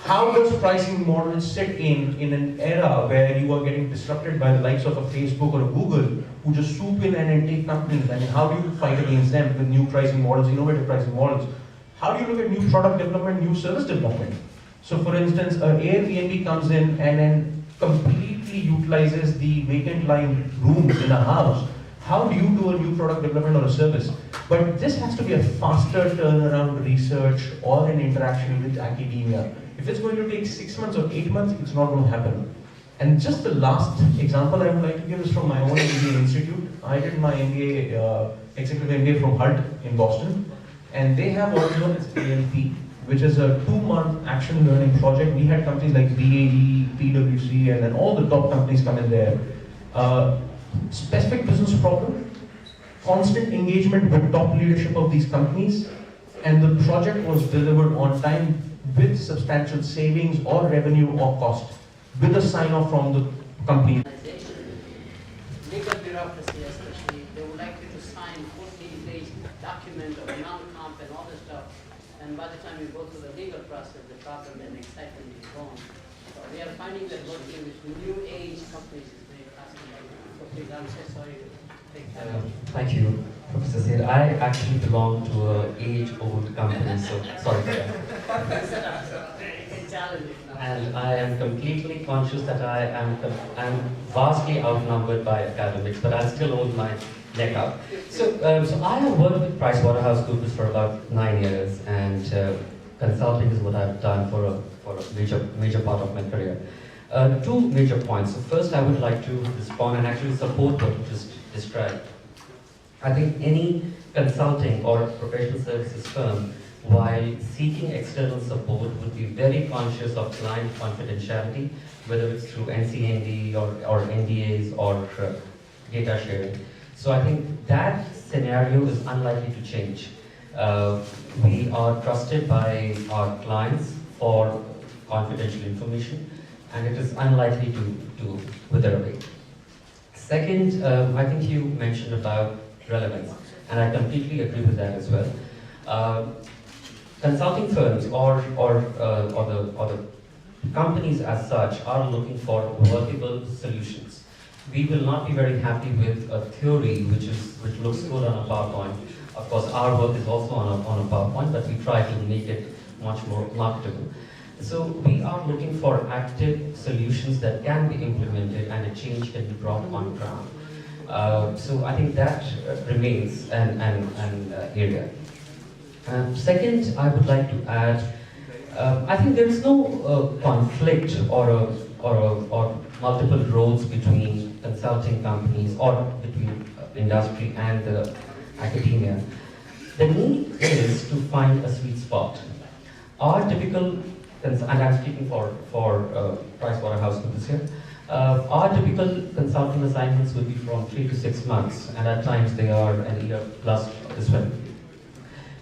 How does pricing models sit in an era where you are getting disrupted by the likes of a Facebook or a Google who just swoop in and take companies? I mean, how do you fight against them with new pricing models, innovative pricing models? How do you look at new product development, new service development? So for instance, Airbnb comes in and then completely utilizes the vacant line rooms in a house. How do you do a new product development or a service? But this has to be a faster turnaround research or an interaction with academia. If it's going to take 6 months or 8 months, it's not going to happen. And just the last example I would like to give is from my own MBA institute. I did my MBA, executive MBA from HULT in Boston. And they have what is known as ALP, which is a 2-month action learning project. We had companies like BAE, PwC, and then all the top companies come in there. Specific business problem, constant engagement with top leadership of these companies, and the project was delivered on time with substantial savings or revenue or cost, with a sign-off from the company. Legal bureaucracy especially, they would like you to sign 14-page document of non-comp and all this stuff, and by the time you go through the legal process, the problem and excitement is gone. So we are finding that working with new age companies is very fascinating. So please, I'm so sorry to take that. Thank you, Professor Sir. I actually belong to an age-old company, so sorry for that. And I am completely conscious that I am vastly outnumbered by academics, but I still hold my neck up. So I have worked with PricewaterhouseCoopers for about 9 years, and consulting is what I've done for a major part of my career. 2 major points. So first, I would like to respond and actually support what you just described. I think any consulting or professional services firm, while seeking external support, would be very conscious of client confidentiality, whether it's through NCND or NDAs or data sharing. So I think that scenario is unlikely to change. We are trusted by our clients for confidential information, and it is unlikely to wither away. Second, I think you mentioned about relevance, and I completely agree with that as well. Consulting firms or the companies as such are looking for workable solutions. We will not be very happy with a theory which looks good on a PowerPoint. Of course, our work is also on a PowerPoint, but we try to make it much more marketable. So we are looking for active solutions that can be implemented and a change can be brought on ground. So I think that remains an area. Second, I would like to add, I think there is no conflict or multiple roles between consulting companies or between industry and the academia. The need is to find a sweet spot. Our typical, and I'm speaking for PricewaterhouseCoopers here, our typical consulting assignments will be from 3 to 6 months, and at times they are an year plus as well.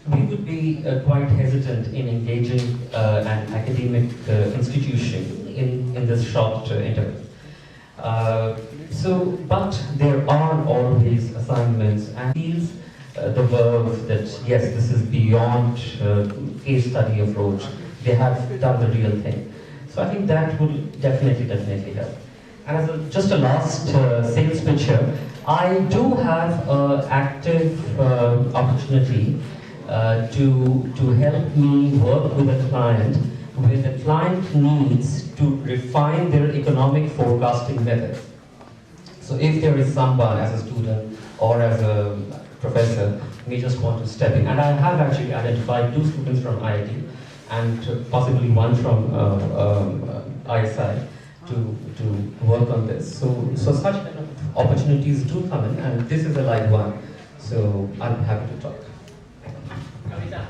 We would be quite hesitant in engaging an academic institution in this short interval. But there are always assignments and feels the verve that yes, this is beyond case study approach. They have done the real thing. So I think that would definitely help. And as just a last sales pitch here, I do have an active opportunity to help me work with a client where the client needs to refine their economic forecasting method. So if there is someone as a student or as a professor may just want to step in, and I have actually identified 2 students from IIT and possibly one from ISI to work on this. So such kind of opportunities do come in, and this is a live one. So I'm happy to talk. Kavita,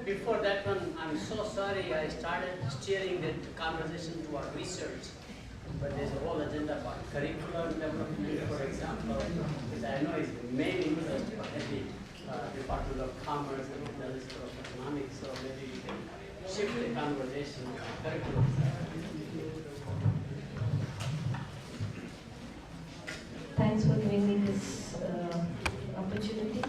before that one, I'm so sorry I started steering the conversation toward research. But there's a whole agenda about curriculum development, for example, which I know is mainly interested by the Department of Commerce and the Minister of Economics, so maybe we can shift the conversation to curriculum. Thanks for giving me this opportunity.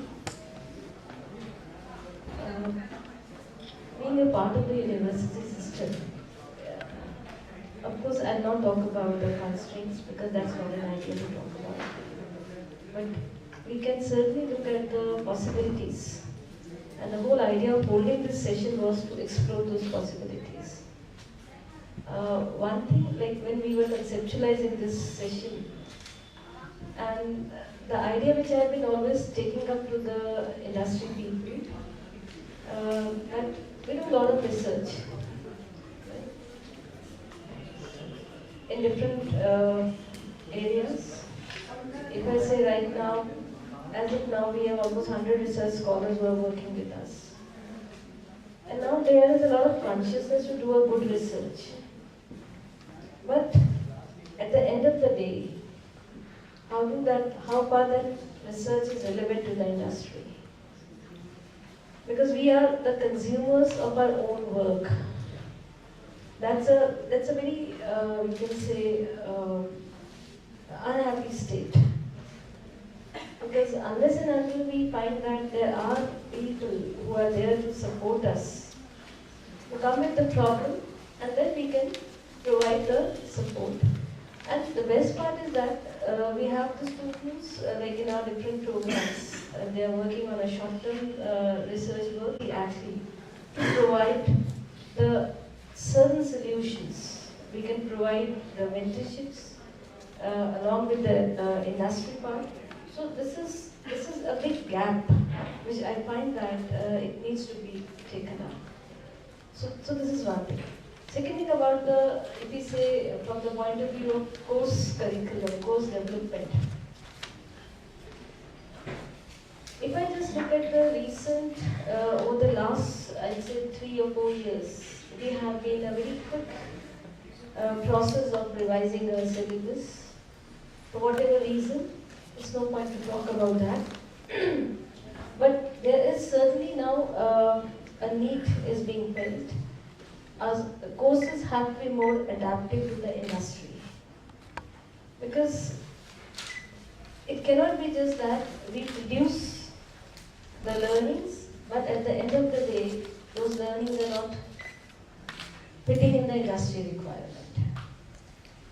Being a part of the university system, of course, I'll not talk about the constraints because that's not an idea to talk about. But we can certainly look at the possibilities. And the whole idea of holding this session was to explore those possibilities. One thing, like when we were conceptualizing this session, and the idea which I have been always taking up to the industry people, that we do a lot of research in different areas. If I say right now, as of now, we have almost 100 research scholars who are working with us. And now there is a lot of consciousness to do a good research. But at the end of the day, how far that research is relevant to the industry? Because we are the consumers of our own work. That's a very, you can say, unhappy state. Because unless and until we find that there are people who are there to support us, to come with the problem, and then we can provide the support. And the best part is that we have the students, like in our different programs, they are working on a short-term research work, actually, to provide the certain solutions. We can provide the mentorships along with the industry part. So this is a big gap, which I find that it needs to be taken up. So this is one thing. Second thing about the, if we say from the point of view of course curriculum, course development. If I just look at the recent, over the last, I'd say 3 or 4 years, we have been a very quick process of revising our syllabus. For whatever reason, there's no point to talk about that. But there is certainly now a need is being felt. As courses have to be more adaptive to the industry. Because it cannot be just that we produce the learnings, but at the end of the day, those learnings are not fitting in the industry requirement.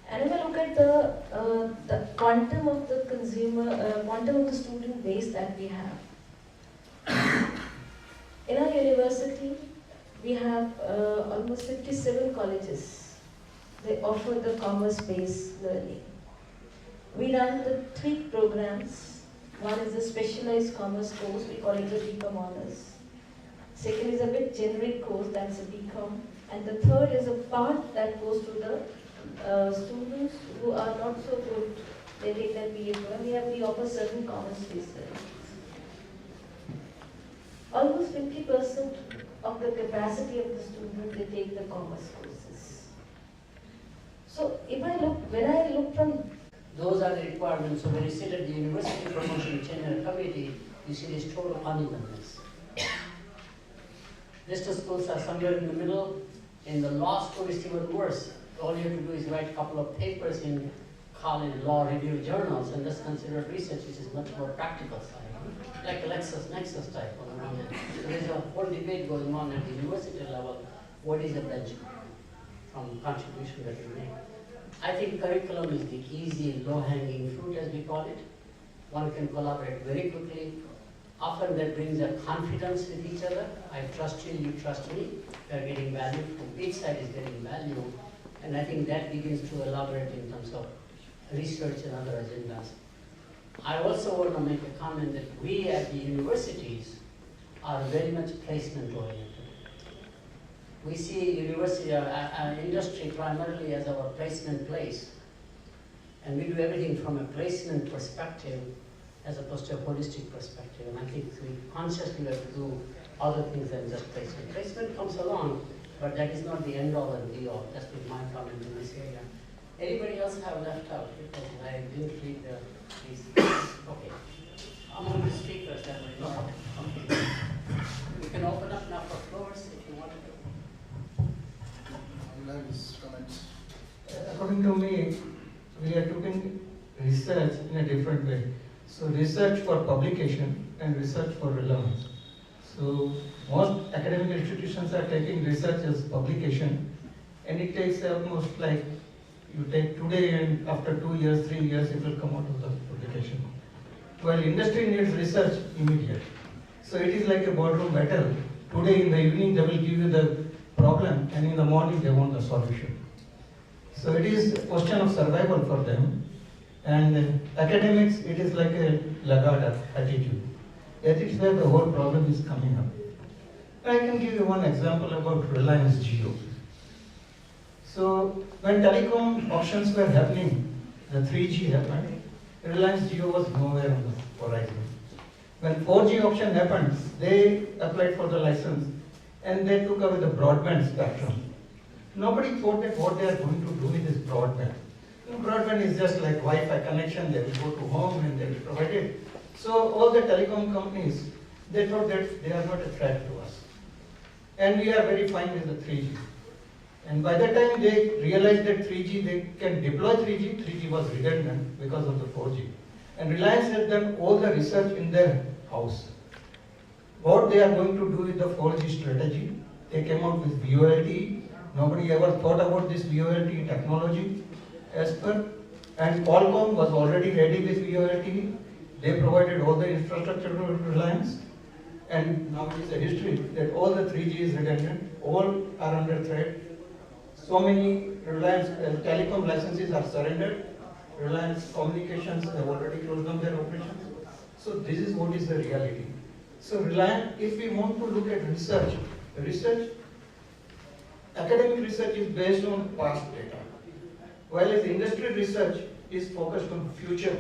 And if I look at the quantum of the consumer, quantum of the student base that we have. In our university, we have almost 57 colleges. They offer the commerce-based learning. We run the 3 programs. One is a specialized commerce course, we call it the BCom Honors. Second is a bit generic course, that's a BCom. And the third is a part that goes to the students who are not so good. They take their BA program. We offer certain commerce-based learning. Almost 50% of the capacity of the students, they take the commerce courses. So when I look from... Those are the requirements. So when you sit at the University Promotion Tenure Committee, you see this total unevenness. Distance schools are somewhere in the middle. In the law school, it's even worse. All you have to do is write a couple of papers in college law review journals, and that's considered research, which is much more practical side. Like a LexisNexis type on the one hand. So there's a whole debate going on at the university level. What is the benchmark from contribution that you make? I think curriculum is the easy, low-hanging fruit, as we call it. One can collaborate very quickly. Often that brings a confidence with each other. I trust you, you trust me. We are getting value. Each side is getting value. And I think that begins to elaborate in terms of research and other agendas. I also want to make a comment that we at the universities are very much placement oriented. We see university, industry primarily as our placement place. And we do everything from a placement perspective as opposed to a holistic perspective. And I think we consciously have to do other things than just placement. Placement comes along, but that is not the end all and be all. That's been my comment in this area. Anybody else have left out? Because I didn't read these. Okay. Among the speakers that were not. Okay. We can open up now for floors if you want to. Comments. According to me, we are doing research in a different way. So research for publication and research for relevance. So most academic institutions are taking research as publication, and it takes almost like you take today and after 2 years, 3 years, it will come out of the publication. While industry needs research immediate. So it is like a boardroom battle. Today in the evening they will give you the problem, and in the morning they want the solution. So it is a question of survival for them. And academics, it is like a laggard attitude. That is where the whole problem is coming up. I can give you one example about Reliance Jio. So when telecom auctions were happening, the 3G happened, Reliance Jio was nowhere on the horizon. When 4G auction happened, they applied for the license and they took away the broadband spectrum. Nobody thought that what they are going to do with this broadband. Broadband is just like Wi-Fi connection, they will go to home and they will provide it. So all the telecom companies, they thought that they are not a threat to us. And we are very fine with the 3G. And by the time they realized that 3G, they can deploy 3G, 3G was redundant because of the 4G. And Reliance has done all the research in their house. What they are going to do with the 4G strategy, they came out with VoLTE. Nobody ever thought about this VoLTE technology as per. And Qualcomm was already ready with VoLTE. They provided all the infrastructure to Reliance. And now it is a history that all the 3G is redundant, all are under threat. So many Reliance telecom licenses are surrendered. Reliance Communications have already closed down their operations. So this is what is the reality. So Reliance, if we want to look at research, academic research is based on past data, while industry research is focused on future.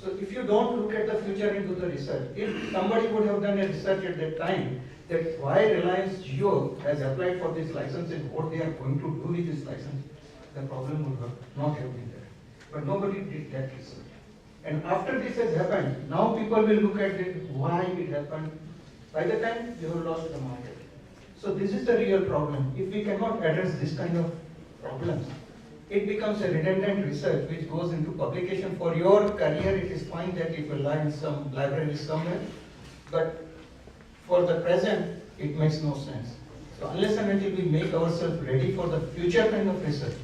So if you don't look at the future and do the research, if somebody would have done a research at that time, that why Reliance Jio has applied for this license and what they are going to do with this license, the problem would not have been there. But nobody did that research. And after this has happened, now people will look at it, why it happened. By the time, you have lost the market. So this is the real problem. If we cannot address this kind of problems, it becomes a redundant research which goes into publication. For your career, it is fine that it will lie in some library somewhere, but for the present, it makes no sense. So unless and until we make ourselves ready for the future kind of research,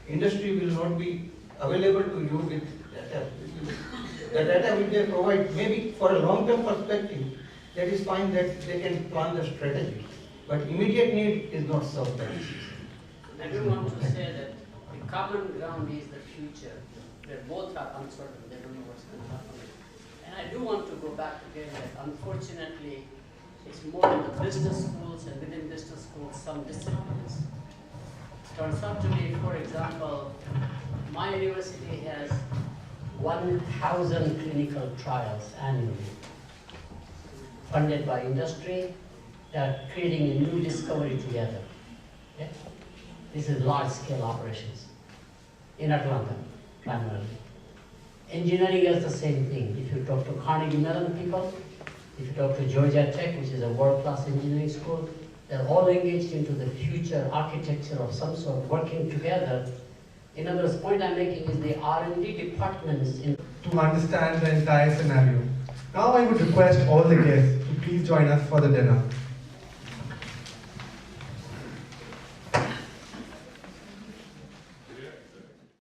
industry will not be available to you with data. The data which they provide, maybe for a long-term perspective, that is fine that they can plan the strategy. But immediate need is not served by this. I do want to say that the common ground is the future, where both are uncertain, they don't know what's going to happen. And I do want to go back again that unfortunately, it's more in the business schools and within business schools, some disciplines. It turns out to be, for example, my university has 1,000 clinical trials annually, funded by industry. They are creating a new discovery together. Okay? This is large-scale operations in Atlanta, primarily. Engineering is the same thing. If you talk to Carnegie Mellon people, if you talk to Georgia Tech, which is a world-class engineering school, they're all engaged into the future architecture of some sort, working together. In other words, the point I'm making is the R&D departments to understand the entire scenario. Now I would request all the guests to please join us for the dinner.